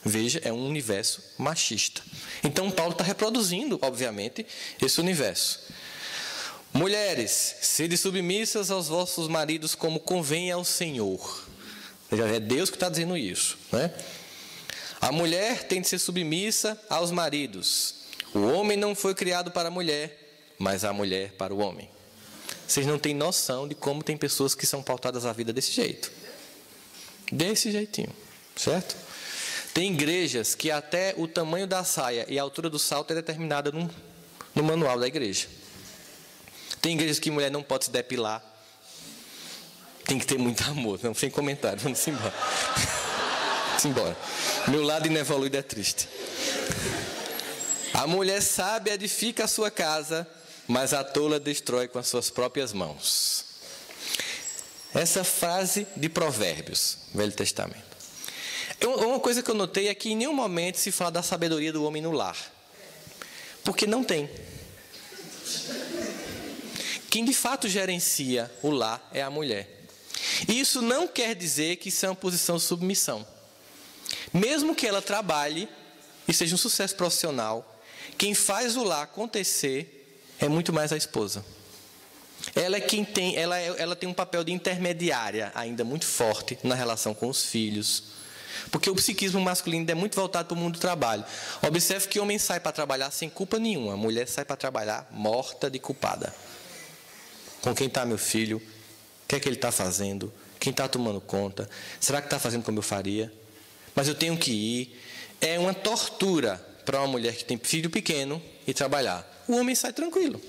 Speaker 1: Veja, é um universo machista. Então, Paulo está reproduzindo, obviamente, esse universo. Mulheres, sede submissas aos vossos maridos como convém ao Senhor. É Deus que está dizendo isso, né? A mulher tem de ser submissa aos maridos. O homem não foi criado para a mulher, mas a mulher para o homem. Vocês não têm noção de como tem pessoas que são pautadas à vida desse jeito. Desse jeitinho, certo? Tem igrejas que até o tamanho da saia e a altura do salto é determinada no manual da igreja. Tem igrejas que mulher não pode se depilar. Tem que ter muito amor. Não, sem comentário, vamos embora. Vamos embora. Meu lado inevoluído é triste. A mulher sábia edifica a sua casa, mas a tola destrói com as suas próprias mãos. Essa frase de Provérbios, Velho Testamento. Uma coisa que eu notei é que em nenhum momento se fala da sabedoria do homem no lar. Porque não tem. Quem de fato gerencia o lar é a mulher. E isso não quer dizer que isso é uma posição de submissão. Mesmo que ela trabalhe e seja um sucesso profissional, quem faz o lar acontecer é muito mais a esposa. Ela é quem tem, ela tem um papel de intermediária ainda muito forte na relação com os filhos. Porque o psiquismo masculino é muito voltado para o mundo do trabalho. Observe que o homem sai para trabalhar sem culpa nenhuma. A mulher sai para trabalhar morta de culpada. Com quem está meu filho? O que é que ele está fazendo? Quem está tomando conta? Será que está fazendo como eu faria? Mas eu tenho que ir. É uma tortura para uma mulher que tem filho pequeno e trabalhar. O homem sai tranquilo.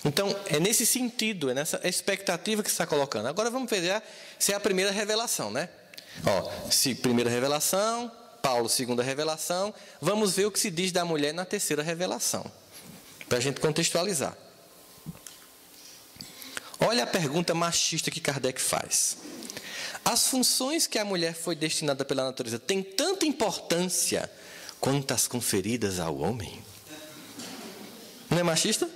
Speaker 1: Então, é nesse sentido, é nessa expectativa que você está colocando. Agora vamos ver se é a primeira revelação, né? Se primeira revelação, Paulo, segunda revelação. Vamos ver o que se diz da mulher na terceira revelação. Para a gente contextualizar. Olha a pergunta machista que Kardec faz. As funções que a mulher foi destinada pela natureza têm tanta importância quanto as conferidas ao homem? Não é machista?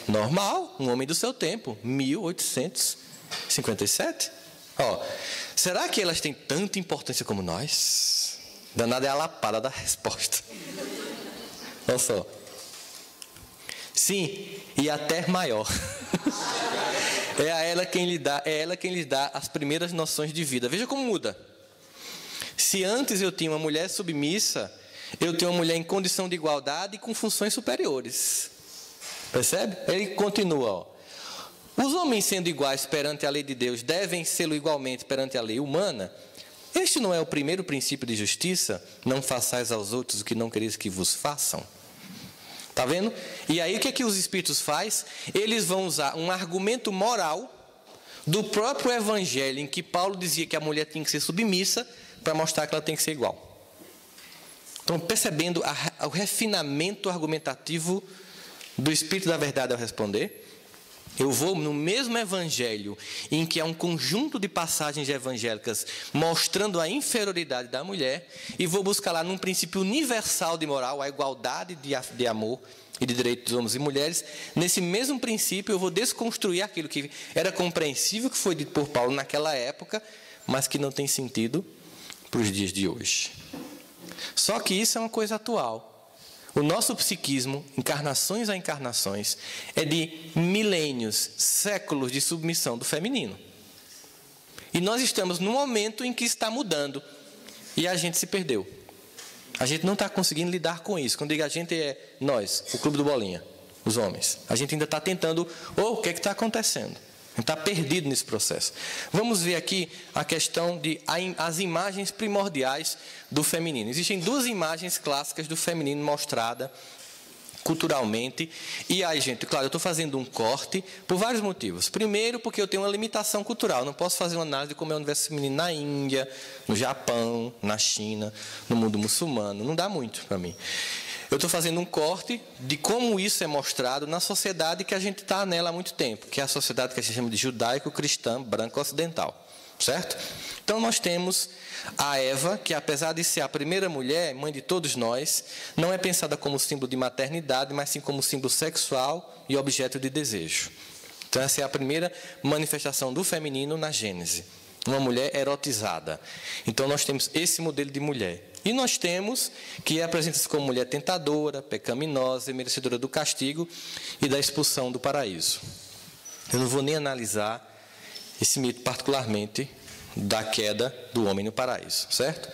Speaker 1: Normal, um homem do seu tempo, 1857. Será que elas têm tanta importância como nós? Danada é a lapada da resposta. Olha só. Sim, e até maior. É ela quem lhe dá as primeiras noções de vida. Veja como muda. Se antes eu tinha uma mulher submissa, eu tenho uma mulher em condição de igualdade e com funções superiores. Percebe? Ele continua. Os homens sendo iguais perante a lei de Deus devem sê-lo igualmente perante a lei humana. Este não é o primeiro princípio de justiça? Não façais aos outros o que não quereis que vos façam. Está vendo? E aí o que é que os espíritos fazem? Eles vão usar um argumento moral do próprio evangelho, em que Paulo dizia que a mulher tinha que ser submissa, para mostrar que ela tem que ser igual. Então, percebendo o refinamento argumentativo do Espírito da Verdade ao responder, eu vou no mesmo evangelho, em que há um conjunto de passagens evangélicas mostrando a inferioridade da mulher, e vou buscar lá num princípio universal de moral, a igualdade de amor e de direitos dos homens e mulheres. Nesse mesmo princípio eu vou desconstruir aquilo que era compreensível, que foi dito por Paulo naquela época, mas que não tem sentido para os dias de hoje. Só que isso é uma coisa atual. O nosso psiquismo, encarnações a encarnações, é de milênios, séculos de submissão do feminino. E nós estamos num momento em que está mudando. E a gente se perdeu. A gente não está conseguindo lidar com isso. Quando digo a gente, é nós, o Clube do Bolinha, os homens. A gente ainda está tentando, o que é que está acontecendo? A gente está perdido nesse processo. Vamos ver aqui a questão as imagens primordiais do feminino. Existem duas imagens clássicas do feminino mostrada culturalmente. E aí, gente, claro, eu estou fazendo um corte por vários motivos. Primeiro, porque eu tenho uma limitação cultural. Eu não posso fazer uma análise de como é o universo feminino na Índia, no Japão, na China, no mundo muçulmano. Não dá muito para mim. Eu estou fazendo um corte de como isso é mostrado na sociedade que a gente está nela há muito tempo, que é a sociedade que a gente chama de judaico-cristã branco-ocidental, certo? Então, nós temos a Eva, que apesar de ser a primeira mulher, mãe de todos nós, não é pensada como símbolo de maternidade, mas sim como símbolo sexual e objeto de desejo. Então, essa é a primeira manifestação do feminino na Gênese. Uma mulher erotizada. Então, nós temos esse modelo de mulher. E nós temos que apresenta-se como mulher tentadora, pecaminosa e merecedora do castigo e da expulsão do paraíso. Eu não vou nem analisar esse mito particularmente da queda do homem no paraíso, certo?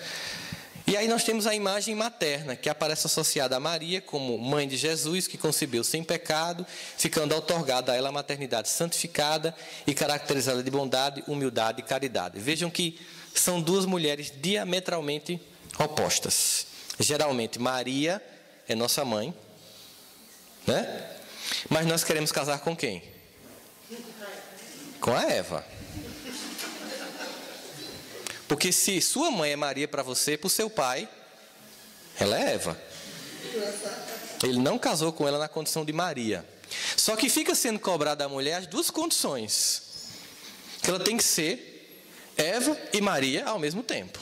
Speaker 1: E aí nós temos a imagem materna, que aparece associada a Maria como mãe de Jesus, que concebeu sem pecado, ficando outorgada a ela a maternidade santificada e caracterizada de bondade, humildade e caridade. Vejam que são duas mulheres diametralmente opostas. Geralmente, Maria é nossa mãe, né? Mas nós queremos casar com quem? Com a Eva. Porque se sua mãe é Maria para você, para o seu pai, ela é Eva. Ele não casou com ela na condição de Maria. Só que fica sendo cobrada da mulher as duas condições. Que ela tem que ser Eva e Maria ao mesmo tempo.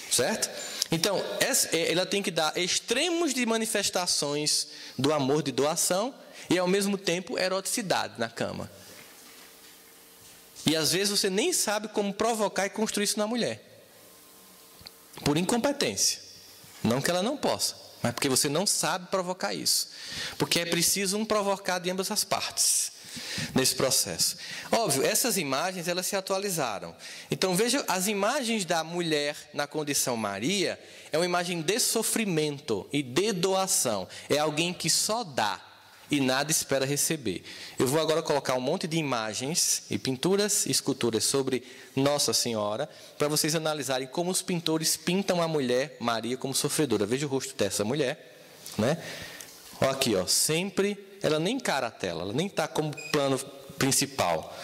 Speaker 1: Certo? Então, ela tem que dar extremos de manifestações do amor de doação e ao mesmo tempo eroticidade na cama. E às vezes você nem sabe como provocar e construir isso na mulher. Por incompetência. Não que ela não possa, mas porque você não sabe provocar isso. Porque é preciso um provocar de ambas as partes nesse processo. Óbvio, essas imagens elas se atualizaram. Então veja, as imagens da mulher na condição Maria é uma imagem de sofrimento e de doação. É alguém que só dá e nada espera receber. Eu vou agora colocar um monte de imagens e pinturas e esculturas sobre Nossa Senhora, para vocês analisarem como os pintores pintam a mulher Maria como sofredora. Veja o rosto dessa mulher, né? Olha aqui, ó, sempre, ela nem encara a tela, ela nem está como plano principal.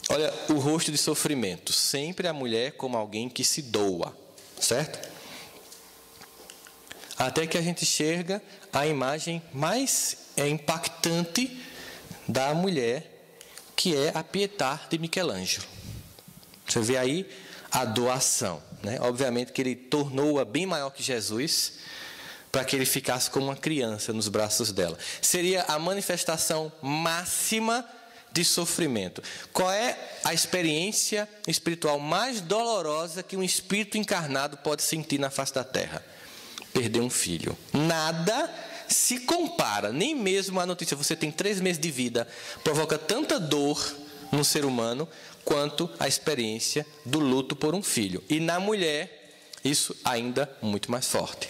Speaker 1: Olha o rosto de sofrimento, sempre a mulher como alguém que se doa, certo? Até que a gente chega à imagem mais impactante da mulher, que é a Pietà de Michelangelo. Você vê aí a doação, né? Obviamente que ele tornou-a bem maior que Jesus, para que ele ficasse como uma criança nos braços dela. Seria a manifestação máxima de sofrimento. Qual é a experiência espiritual mais dolorosa que um espírito encarnado pode sentir na face da terra? Perder um filho. Nada se compara, nem mesmo a notícia, você tem 3 meses de vida, provoca tanta dor no ser humano, quanto a experiência do luto por um filho. E na mulher, isso ainda muito mais forte.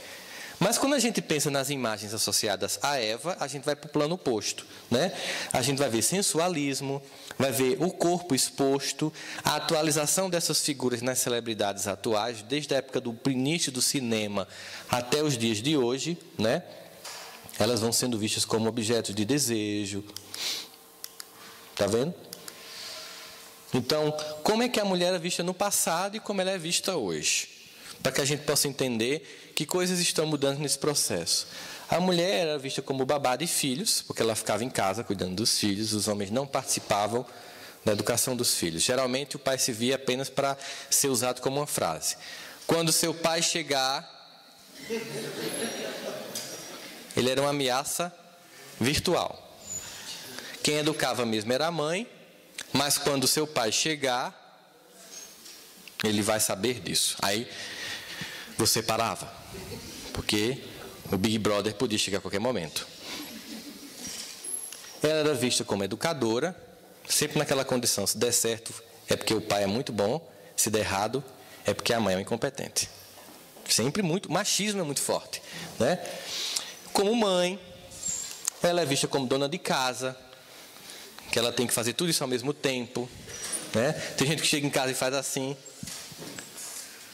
Speaker 1: Mas quando a gente pensa nas imagens associadas a Eva, a gente vai para o plano oposto, né? A gente vai ver sensualismo, vai ver o corpo exposto, a atualização dessas figuras nas celebridades atuais, desde a época do início do cinema até os dias de hoje, né? Elas vão sendo vistas como objetos de desejo. Está vendo? Então, como é que a mulher é vista no passado e como ela é vista hoje? Para que a gente possa entender que coisas estão mudando nesse processo. A mulher era vista como babá de filhos, porque ela ficava em casa cuidando dos filhos, os homens não participavam da educação dos filhos. Geralmente o pai se via apenas para ser usado como uma frase. Quando seu pai chegar, ele era uma ameaça virtual. Quem educava mesmo era a mãe, mas quando seu pai chegar, ele vai saber disso. Aí você parava, porque o Big Brother podia chegar a qualquer momento. Ela era vista como educadora, sempre naquela condição: se der certo é porque o pai é muito bom, se der errado é porque a mãe é uma incompetente. Sempre muito, machismo é muito forte, né? Como mãe, ela é vista como dona de casa, que ela tem que fazer tudo isso ao mesmo tempo, né? Tem gente que chega em casa e faz assim.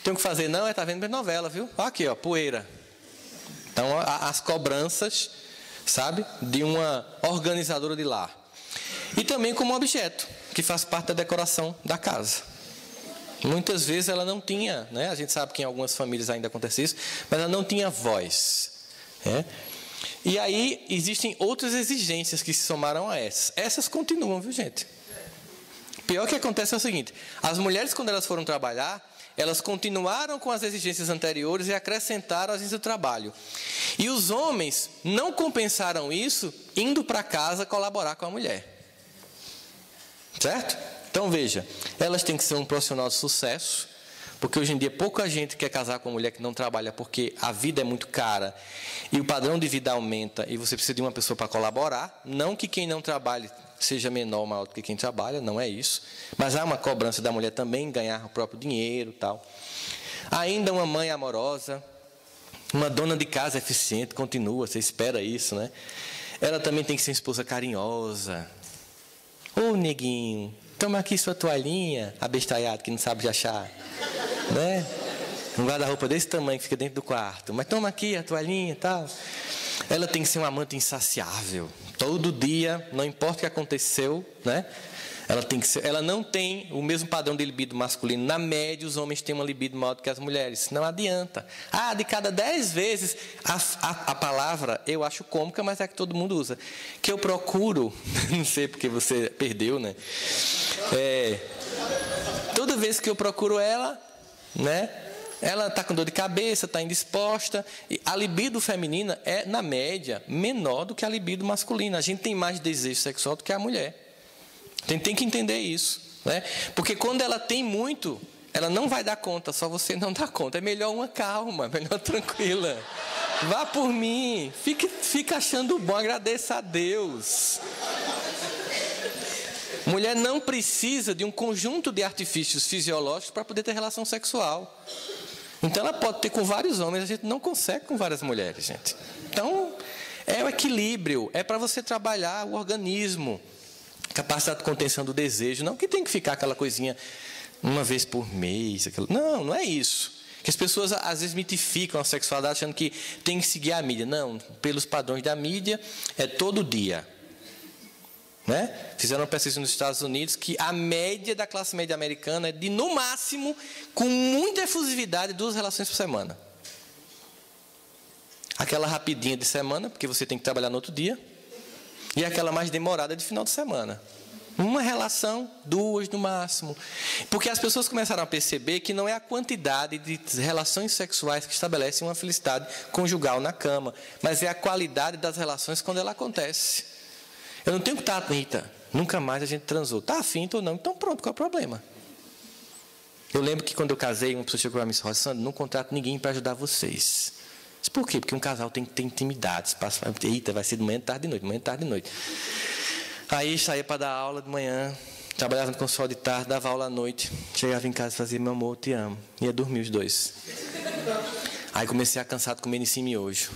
Speaker 1: Tem que fazer, não, tá vendo novela, viu? Aqui, ó, poeira. Então, as cobranças, sabe, de uma organizadora de lar. E também como objeto, que faz parte da decoração da casa. Muitas vezes ela não tinha, né? A gente sabe que em algumas famílias ainda acontece isso, mas ela não tinha voz, né? E aí existem outras exigências que se somaram a essas. Essas continuam, viu, gente? Pior que acontece é o seguinte: as mulheres, quando elas foram trabalhar, elas continuaram com as exigências anteriores e acrescentaram as exigências do trabalho. E os homens não compensaram isso indo para casa colaborar com a mulher. Certo? Então veja, elas têm que ser um profissional de sucesso, porque hoje em dia pouca gente quer casar com uma mulher que não trabalha, porque a vida é muito cara e o padrão de vida aumenta e você precisa de uma pessoa para colaborar. Não que quem não trabalhe seja menor ou maior do que quem trabalha, não é isso. Mas há uma cobrança da mulher também em ganhar o próprio dinheiro e tal. Ainda uma mãe amorosa, uma dona de casa eficiente, continua, você espera isso, né? Ela também tem que ser uma esposa carinhosa. Ô, neguinho, toma aqui sua toalhinha, abestalhado que não sabe de achar, né? Um guarda-roupa desse tamanho que fica dentro do quarto. Mas toma aqui a toalhinha e tal. Ela tem que ser uma amante insaciável. Todo dia, não importa o que aconteceu, né? Ela não tem o mesmo padrão de libido masculino. Na média, os homens têm uma libido maior do que as mulheres. Não adianta. De cada 10 vezes, a palavra eu acho cômica, mas é a que todo mundo usa. Que eu procuro, não sei porque você perdeu, né? Toda vez que eu procuro ela, né? Ela está com dor de cabeça, está indisposta. E a libido feminina é, na média, menor do que a libido masculina. A gente tem mais desejo sexual do que a mulher. Tem que entender isso, né? Porque quando ela tem muito, ela não vai dar conta, só você não dá conta. É melhor uma calma, melhor tranquila. Vá por mim, fica achando bom, agradeça a Deus. Mulher não precisa de um conjunto de artifícios fisiológicos para poder ter relação sexual. Então ela pode ter com vários homens, a gente não consegue com várias mulheres, gente. Então, é o equilíbrio, é para você trabalhar o organismo. Capacidade de contenção do desejo, não que tem que ficar aquela coisinha uma vez por mês. Não é isso. Que as pessoas às vezes mitificam a sexualidade achando que tem que seguir a mídia. Não, pelos padrões da mídia, é todo dia. Né? Fizeram uma pesquisa nos Estados Unidos que a média da classe média americana é de, no máximo, com muita efusividade, 2 relações por semana. Aquela rapidinha de semana, porque você tem que trabalhar no outro dia. E aquela mais demorada de final de semana. Uma relação, 2 no máximo. Porque as pessoas começaram a perceber que não é a quantidade de relações sexuais que estabelecem uma felicidade conjugal na cama, mas é a qualidade das relações quando ela acontece. Eu não tenho que estar, Rita, nunca mais a gente transou. Está afim ou não? Então pronto, qual é o problema? Eu lembro que quando eu casei, uma pessoa chegou para mim e disse: Sandro, não contrato ninguém para ajudar vocês. Por quê? Porque um casal tem que ter intimidade. Eita, vai ser de manhã, tarde e noite, manhã, tarde e noite. Aí saía para dar aula de manhã, trabalhava no consultório de tarde, dava aula à noite. Chegava em casa e fazia: meu amor, te amo. Ia dormir os dois. Aí comecei a cansar de comer em cima e miojo.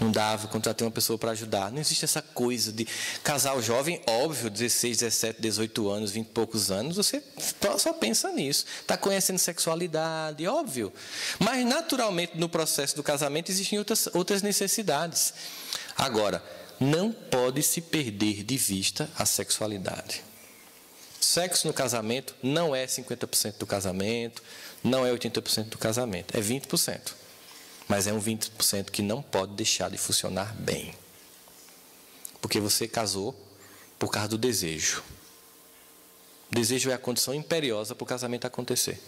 Speaker 1: Não dava, contratei uma pessoa para ajudar. Não existe essa coisa de casal jovem, óbvio, 16, 17, 18 anos, 20 e poucos anos, você só pensa nisso. Está conhecendo sexualidade, óbvio. Mas, naturalmente, no processo do casamento, existem outras necessidades. Agora, não pode se perder de vista a sexualidade. Sexo no casamento não é 50% do casamento, não é 80% do casamento, é 20%. Mas é um 20% que não pode deixar de funcionar bem. Porque você casou por causa do desejo. O desejo é a condição imperiosa para o casamento acontecer.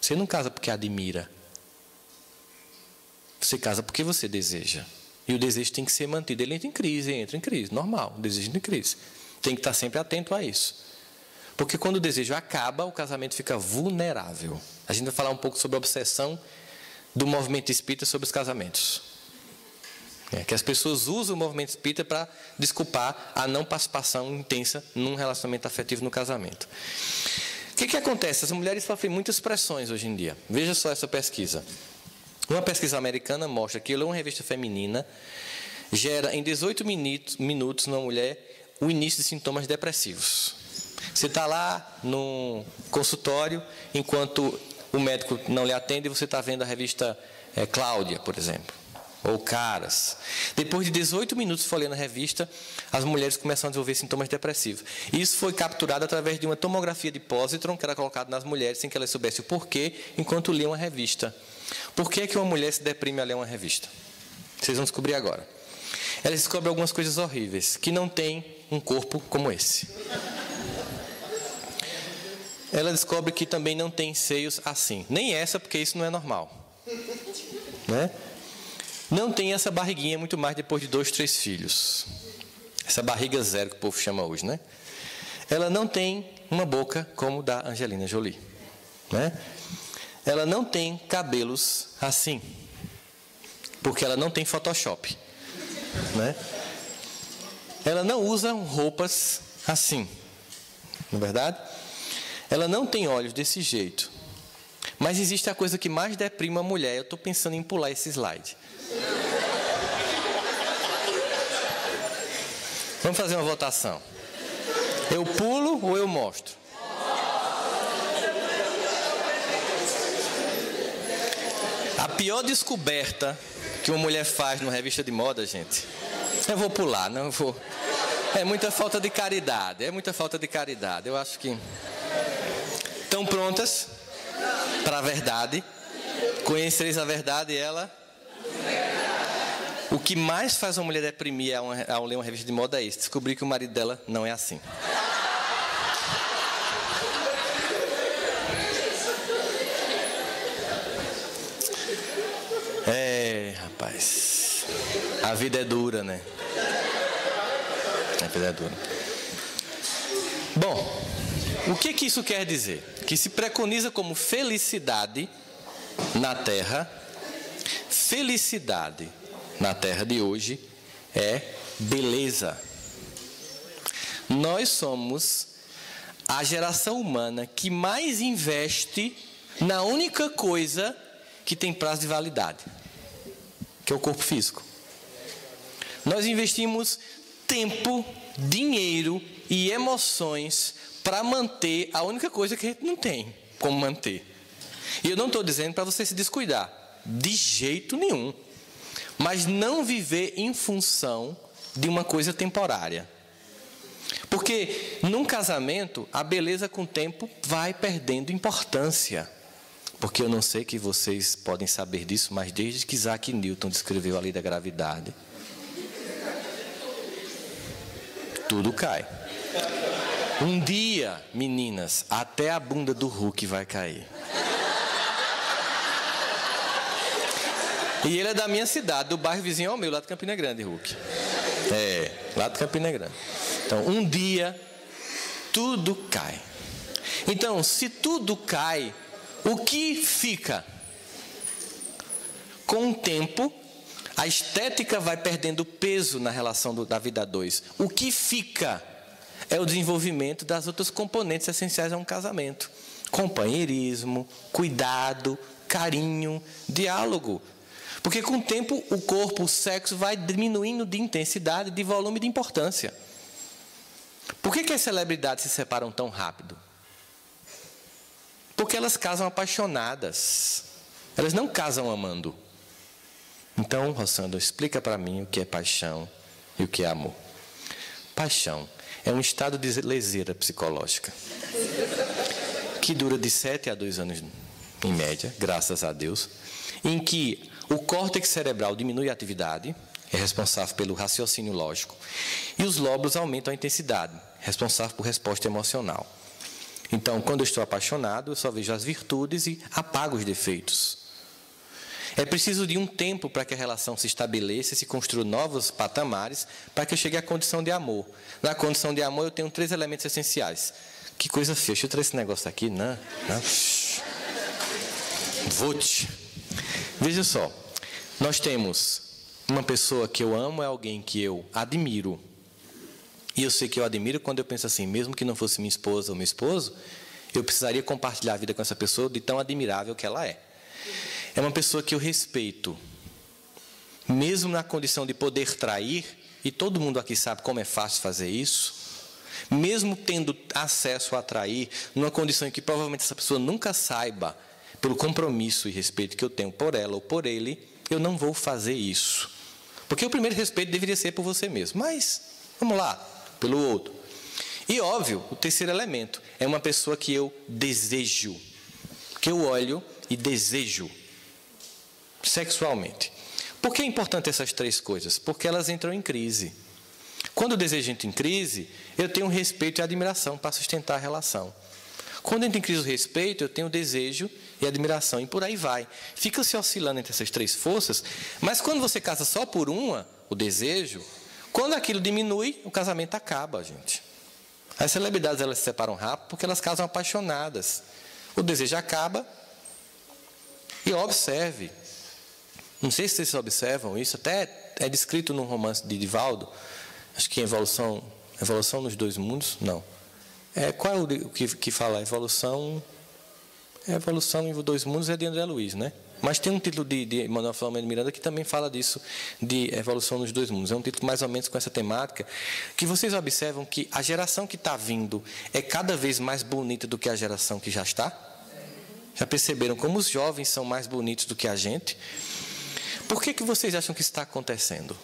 Speaker 1: Você não casa porque admira. Você casa porque você deseja. E o desejo tem que ser mantido. Ele entra em crise, normal. O desejo entra em crise. Tem que estar sempre atento a isso. Porque quando o desejo acaba, o casamento fica vulnerável. A gente vai falar um pouco sobre a obsessão do movimento espírita sobre os casamentos. Que as pessoas usam o movimento espírita para desculpar a não participação intensa num relacionamento afetivo no casamento. O que acontece? As mulheres sofrem muitas pressões hoje em dia. Veja só essa pesquisa. Uma pesquisa americana mostra que uma revista feminina gera em 18 minutos na mulher o início de sintomas depressivos. Você está lá no consultório, enquanto o médico não lhe atende, você está vendo a revista Cláudia, por exemplo, ou Caras. Depois de 18 minutos folheando a revista, as mulheres começam a desenvolver sintomas depressivos. Isso foi capturado através de uma tomografia de pósitron que era colocada nas mulheres sem que elas soubessem o porquê, enquanto liam a revista. Por que uma mulher se deprime ao ler uma revista? Vocês vão descobrir agora. Elas descobrem algumas coisas horríveis, que não tem um corpo como esse. Ela descobre que também não tem seios assim. Nem essa, porque isso não é normal. Né? Não tem essa barriguinha, muito mais depois de 2, 3 filhos. Essa barriga zero que o povo chama hoje, né? Ela não tem uma boca como da Angelina Jolie. Né? Ela não tem cabelos assim. Porque ela não tem Photoshop. Né? Ela não usa roupas assim. Não é verdade? Ela não tem olhos desse jeito. Mas existe a coisa que mais deprime a mulher. Eu estou pensando em pular esse slide. Vamos fazer uma votação. Eu pulo ou eu mostro? A pior descoberta que uma mulher faz numa revista de moda, gente. Eu vou pular, não eu vou. É muita falta de caridade. É muita falta de caridade. Eu acho que... Estão prontas para a verdade? Conhecereis a verdade e ela... O que mais faz uma mulher deprimir ao ler uma revista de moda é isso. Descobrir que o marido dela não é assim. Rapaz. A vida é dura, né? A vida é dura. Bom, o que isso quer dizer? Que se preconiza como felicidade na Terra. Felicidade na Terra de hoje é beleza. Nós somos a geração humana que mais investe na única coisa que tem prazo de validade, que é o corpo físico. Nós investimos tempo, dinheiro e emoções para manter a única coisa que a gente não tem como manter. E eu não estou dizendo para você se descuidar, de jeito nenhum. Mas não viver em função de uma coisa temporária. Porque num casamento, a beleza com o tempo vai perdendo importância. Porque eu não sei que vocês podem saber disso, mas desde que Isaac Newton descreveu a lei da gravidade, tudo cai. Um dia, meninas, até a bunda do Hulk vai cair. E ele é da minha cidade, do bairro vizinho ao meu, lá de Campina Grande, Hulk. Lá de Campina Grande. Então, um dia, tudo cai. Então, se tudo cai, o que fica? Com o tempo, a estética vai perdendo peso na relação da vida a dois. O que fica é o desenvolvimento das outras componentes essenciais a um casamento. Companheirismo, cuidado, carinho, diálogo. Porque com o tempo o corpo, o sexo vai diminuindo de intensidade, de volume e de importância. Por que as celebridades se separam tão rápido? Porque elas casam apaixonadas. Elas não casam amando. Então, Rossandro, explica para mim o que é paixão e o que é amor. Paixão é um estado de leseira psicológica que dura de 7 a 2 anos em média, graças a Deus, em que o córtex cerebral diminui a atividade, é responsável pelo raciocínio lógico, e os lóbulos aumentam a intensidade, responsável por resposta emocional. Então, quando eu estou apaixonado, eu só vejo as virtudes e apago os defeitos. É preciso de um tempo para que a relação se estabeleça e se construa novos patamares para que eu chegue à condição de amor. Na condição de amor, eu tenho 3 elementos essenciais. Que coisa feia. Deixa eu trazer esse negócio aqui. Não. Vote. Veja só. Nós temos uma pessoa que eu amo, é alguém que eu admiro. E eu sei que eu admiro quando eu penso assim, mesmo que não fosse minha esposa ou meu esposo, eu precisaria compartilhar a vida com essa pessoa de tão admirável que ela é. É uma pessoa que eu respeito, mesmo na condição de poder trair, e todo mundo aqui sabe como é fácil fazer isso, mesmo tendo acesso a trair, numa condição em que provavelmente essa pessoa nunca saiba, pelo compromisso e respeito que eu tenho por ela ou por ele, eu não vou fazer isso. Porque o primeiro respeito deveria ser por você mesmo, mas, vamos lá, pelo outro. E óbvio, o terceiro elemento é uma pessoa que eu desejo, que eu olho e desejo sexualmente. Por que é importante essas 3 coisas? Porque elas entram em crise. Quando o desejo entra em crise, eu tenho respeito e admiração para sustentar a relação. Quando entra em crise o respeito, eu tenho desejo e admiração, e por aí vai. Fica se oscilando entre essas 3 forças, mas quando você casa só por uma, o desejo, quando aquilo diminui, o casamento acaba, gente. As celebridades, elas se separam rápido porque elas casam apaixonadas. O desejo acaba e observe. Não sei se vocês observam isso, até é descrito num romance de Divaldo, acho que Evolução nos Dois Mundos, não. Qual é o que fala? Evolução Evolução em Dois Mundos é de André Luiz, né? Mas tem um título de Manuel Filomeno de Miranda que também fala disso, de evolução nos dois mundos. É um título mais ou menos com essa temática, que vocês observam que a geração que está vindo é cada vez mais bonita do que a geração que já está? Já perceberam como os jovens são mais bonitos do que a gente? Por que vocês acham que isso está acontecendo?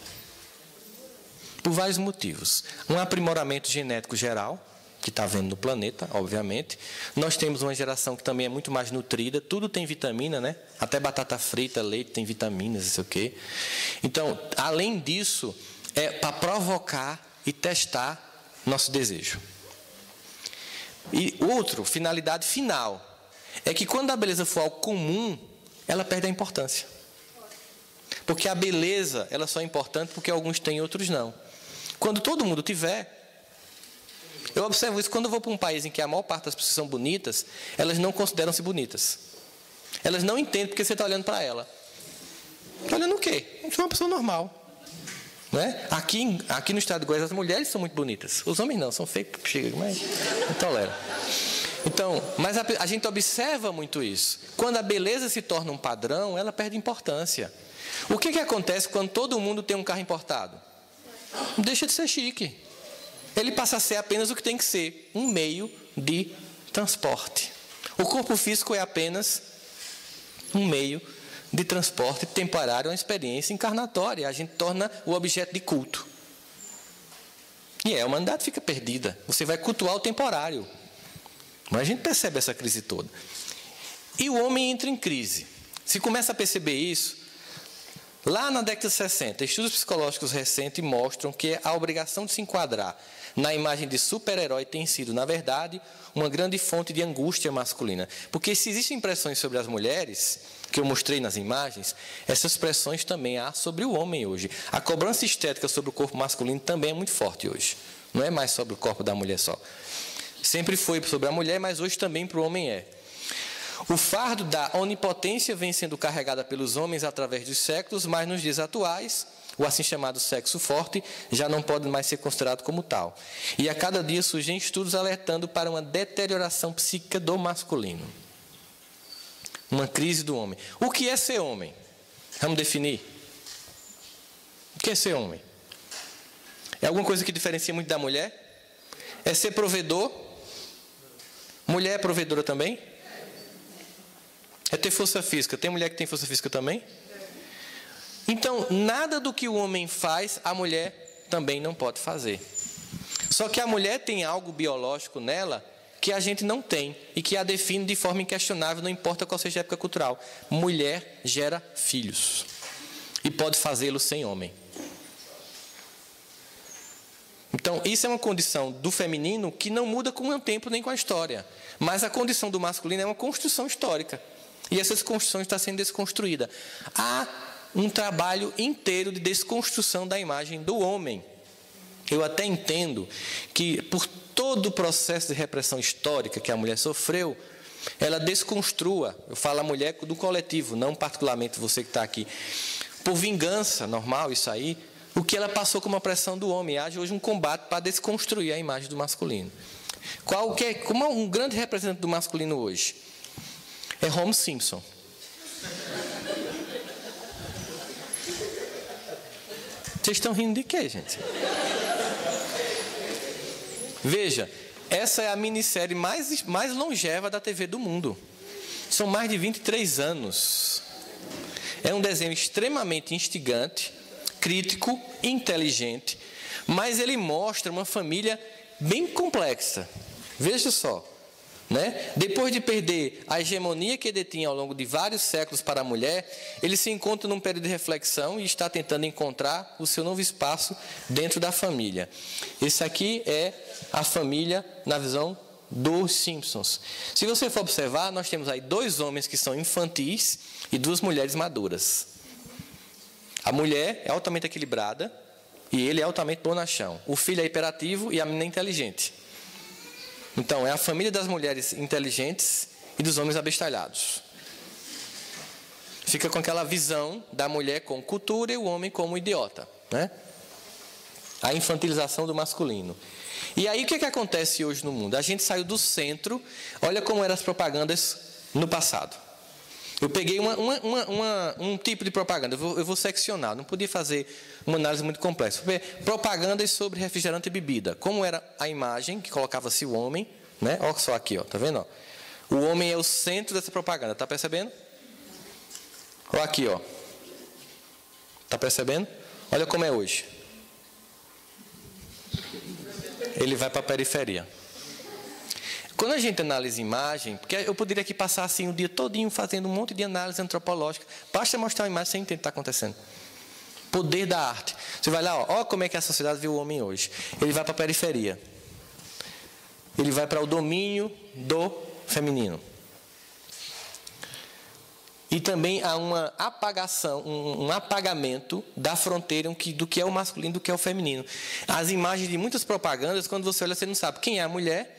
Speaker 1: Por vários motivos. Um aprimoramento genético geral, que está havendo no planeta, obviamente. Nós temos uma geração que também é muito mais nutrida, tudo tem vitamina, né? Até batata frita, leite tem vitaminas, não sei o quê. Então, além disso, é para provocar e testar nosso desejo. E outro, finalidade final, é que quando a beleza for algo comum, ela perde a importância. Porque a beleza, ela só é importante porque alguns têm e outros não. Quando todo mundo tiver... Eu observo isso quando eu vou para um país em que a maior parte das pessoas são bonitas, elas não consideram-se bonitas. Elas não entendem porque você está olhando para ela. Está olhando o quê? Você é uma pessoa normal. Não é? Aqui no estado de Goiás, as mulheres são muito bonitas. Os homens não, são feios, chega, mas não tolera. Então, mas a gente observa muito isso. Quando a beleza se torna um padrão, ela perde importância. O que acontece quando todo mundo tem um carro importado? Deixa de ser chique. Ele passa a ser apenas o que tem que ser, um meio de transporte. O corpo físico é apenas um meio de transporte temporário, uma experiência encarnatória. A gente torna o objeto de culto. E a humanidade fica perdida. Você vai cultuar o temporário. Mas a gente percebe essa crise toda. E o homem entra em crise. Se começa a perceber isso, lá na década de 60, estudos psicológicos recentes mostram que a obrigação de se enquadrar na imagem de super-herói tem sido, na verdade, uma grande fonte de angústia masculina. Porque se existem pressões sobre as mulheres, que eu mostrei nas imagens, essas pressões também há sobre o homem hoje. A cobrança estética sobre o corpo masculino também é muito forte hoje. Não é mais sobre o corpo da mulher só. Sempre foi sobre a mulher, mas hoje também para o homem é. O fardo da onipotência vem sendo carregada pelos homens através dos séculos, mas nos dias atuais, o assim chamado sexo forte já não pode mais ser considerado como tal. E a cada dia surgem estudos alertando para uma deterioração psíquica do masculino. Uma crise do homem. O que é ser homem? Vamos definir. O que é ser homem? É alguma coisa que diferencia muito da mulher? É ser provedor? Mulher é provedora também? É ter força física. Tem mulher que tem força física também? Então, nada do que o homem faz, a mulher também não pode fazer. Só que a mulher tem algo biológico nela que a gente não tem e que a define de forma inquestionável, não importa qual seja a época cultural. Mulher gera filhos e pode fazê-lo sem homem. Então, isso é uma condição do feminino que não muda com o tempo nem com a história. Mas a condição do masculino é uma construção histórica. E essas construções estão sendo desconstruídas. Há um trabalho inteiro de desconstrução da imagem do homem. Eu até entendo que, por todo o processo de repressão histórica que a mulher sofreu, ela desconstrua, eu falo a mulher do coletivo, não particularmente você que está aqui, por vingança, normal isso aí, o que ela passou como a pressão do homem. Há hoje um combate para desconstruir a imagem do masculino. Como é um grande representante do masculino hoje? É Homer Simpson. Vocês estão rindo de quê, gente? Veja, essa é a minissérie mais longeva da TV do mundo. São mais de 23 anos. É um desenho extremamente instigante, crítico, inteligente, mas ele mostra uma família bem complexa. Veja só, né? Depois de perder a hegemonia que ele tinha ao longo de vários séculos para a mulher, ele se encontra num período de reflexão e está tentando encontrar o seu novo espaço dentro da família. Esse aqui é a família na visão dos Simpsons. Se você for observar, nós temos aí 2 homens que são infantis e 2 mulheres maduras. A mulher é altamente equilibrada e ele é altamente bonachão. O filho é hiperativo e a menina é inteligente. Então, é a família das mulheres inteligentes e dos homens abestalhados. Fica com aquela visão da mulher como cultura e o homem como idiota, né? A infantilização do masculino. E aí, o que acontece hoje no mundo? A gente saiu do centro, olha como eram as propagandas no passado. Eu peguei um tipo de propaganda, eu vou seccionar, não podia fazer uma análise muito complexa. Propagandas sobre refrigerante e bebida. Como era a imagem que colocava-se o homem, né? Olha só aqui, ó, tá vendo? Ó? O homem é o centro dessa propaganda, tá percebendo? Olha aqui, ó. Tá percebendo? Olha como é hoje. Ele vai para a periferia. Quando a gente analisa imagem, porque eu poderia aqui passar assim o dia todinho fazendo um monte de análise antropológica, basta mostrar uma imagem sem entender o que está acontecendo. Poder da arte. Você vai lá, ó como é que a sociedade vê o homem hoje. Ele vai para a periferia. Ele vai para o domínio do feminino. E também há uma apagação, um apagamento da fronteira do que é o masculino e do que é o feminino. As imagens de muitas propagandas, quando você olha, você não sabe quem é a mulher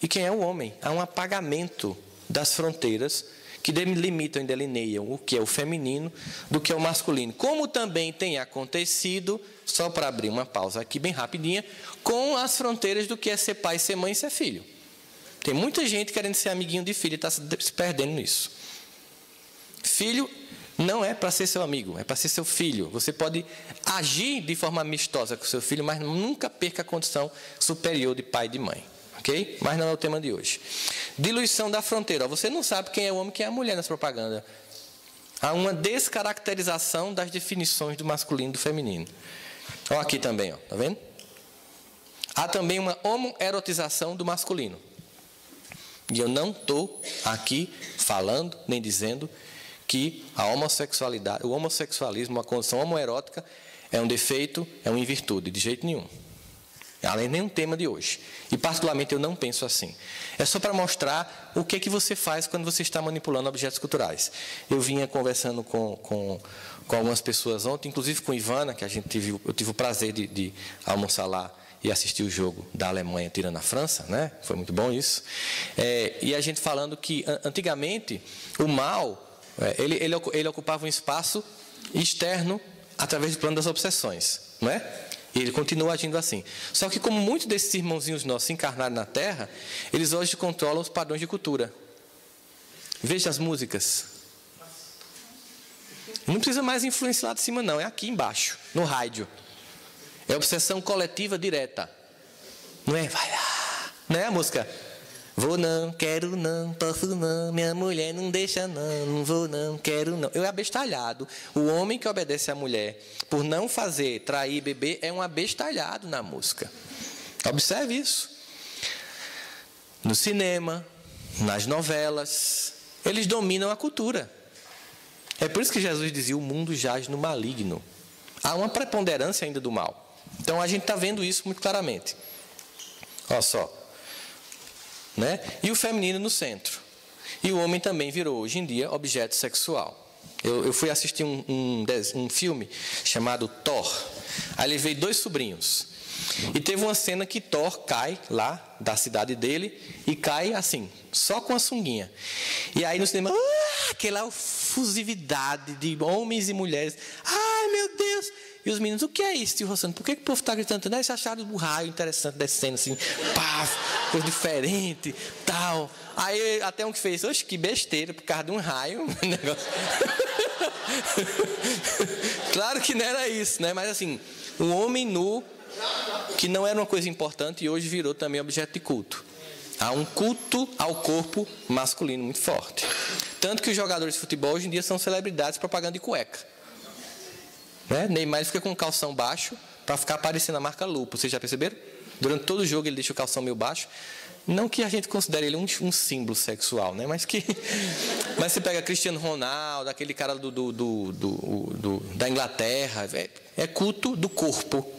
Speaker 1: e quem é o homem. Há um apagamento das fronteiras que delimitam e delineiam o que é o feminino do que é o masculino. Como também tem acontecido, só para abrir uma pausa aqui bem rapidinha, com as fronteiras do que é ser pai, ser mãe e ser filho. Tem muita gente querendo ser amiguinho de filho e está se perdendo nisso. Filho não é para ser seu amigo, é para ser seu filho. Você pode agir de forma amistosa com seu filho, mas nunca perca a condição superior de pai e de mãe. Ok? Mas não é o tema de hoje. Diluição da fronteira. Você não sabe quem é o homem e quem é a mulher nessa propaganda. Há uma descaracterização das definições do masculino e do feminino. Olha aqui também, ó, tá vendo? Há também uma homoerotização do masculino. E eu não estou aqui falando nem dizendo que a homossexualidade, o homossexualismo, a condição homoerótica é um defeito, é uma virtude, de jeito nenhum. Além nem um tema de hoje. E particularmente eu não penso assim. É só para mostrar o que você faz quando você está manipulando objetos culturais. Eu vinha conversando com algumas pessoas ontem, inclusive com Ivana, que eu tive o prazer de almoçar lá e assistir o jogo da Alemanha tirando a França, né? Foi muito bom isso. E a gente falando que antigamente o mal, ele ocupava um espaço externo através do plano das obsessões, não é? E ele continua agindo assim. Só que como muitos desses irmãozinhos nossos se encarnaram na Terra, eles hoje controlam os padrões de cultura. Veja as músicas. Não precisa mais influenciar lá de cima, não. É aqui embaixo, no rádio. É obsessão coletiva direta. Não é? Vai lá. Não é a música? Vou não, quero não, posso não, minha mulher não deixa não vou não, quero não. Eu é abestalhado. O homem que obedece à mulher por não fazer, trair, beber, é um abestalhado na música. Observe isso. No cinema, nas novelas, eles dominam a cultura. É por isso que Jesus dizia, o mundo jaz no maligno. Há uma preponderância ainda do mal. Então a gente está vendo isso muito claramente. Olha só. Né? E o feminino no centro. E o homem também virou, hoje em dia, objeto sexual. Eu fui assistir um filme chamado Thor. Aí levei 2 sobrinhos. E teve uma cena que Thor cai lá da cidade dele e cai assim, só com a sunguinha. E aí no cinema, aquela fusividade de homens e mulheres. Ai, meu Deus! E os meninos, o que é isso, tio Rossano? Por que o povo está gritando tanto? Eles acharam um raio interessante descendo assim, pá, coisa diferente, tal. Aí até um que fez, oxe, que besteira, por causa de um raio. Negócio. Claro que não era isso, né? Mas assim, um homem nu, que não era uma coisa importante e hoje virou também objeto de culto. Há um culto ao corpo masculino muito forte. Tanto que os jogadores de futebol hoje em dia são celebridades propaganda de cueca. Né? Neymar fica com um calção baixo para ficar parecendo a marca Lupo. Vocês já perceberam? Durante todo o jogo ele deixa o calção meio baixo. Não que a gente considere ele um símbolo sexual, né? Mas você pega Cristiano Ronaldo, aquele cara da Inglaterra, é culto do corpo,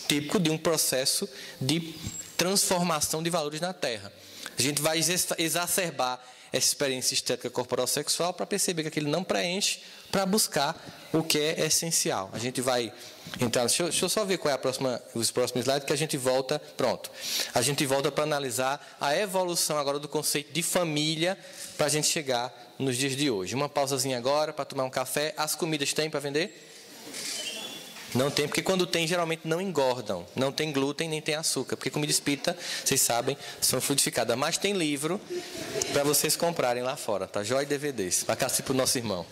Speaker 1: típico de um processo de transformação de valores na Terra. A gente vai exacerbar essa experiência estética corporal sexual para perceber que aquele não preenche, para buscar o que é essencial. A gente vai entrar. Deixa eu só ver qual é os próximos slides, que a gente volta. Pronto. A gente volta para analisar a evolução agora do conceito de família para a gente chegar nos dias de hoje. Uma pausazinha agora para tomar um café. As comidas tem para vender? Não tem, porque quando tem, geralmente não engordam. Não tem glúten, nem tem açúcar. Porque comida espírita, vocês sabem, são fluidificadas. Mas tem livro para vocês comprarem lá fora, tá? Joia e DVDs. Para cá, para o nosso irmão.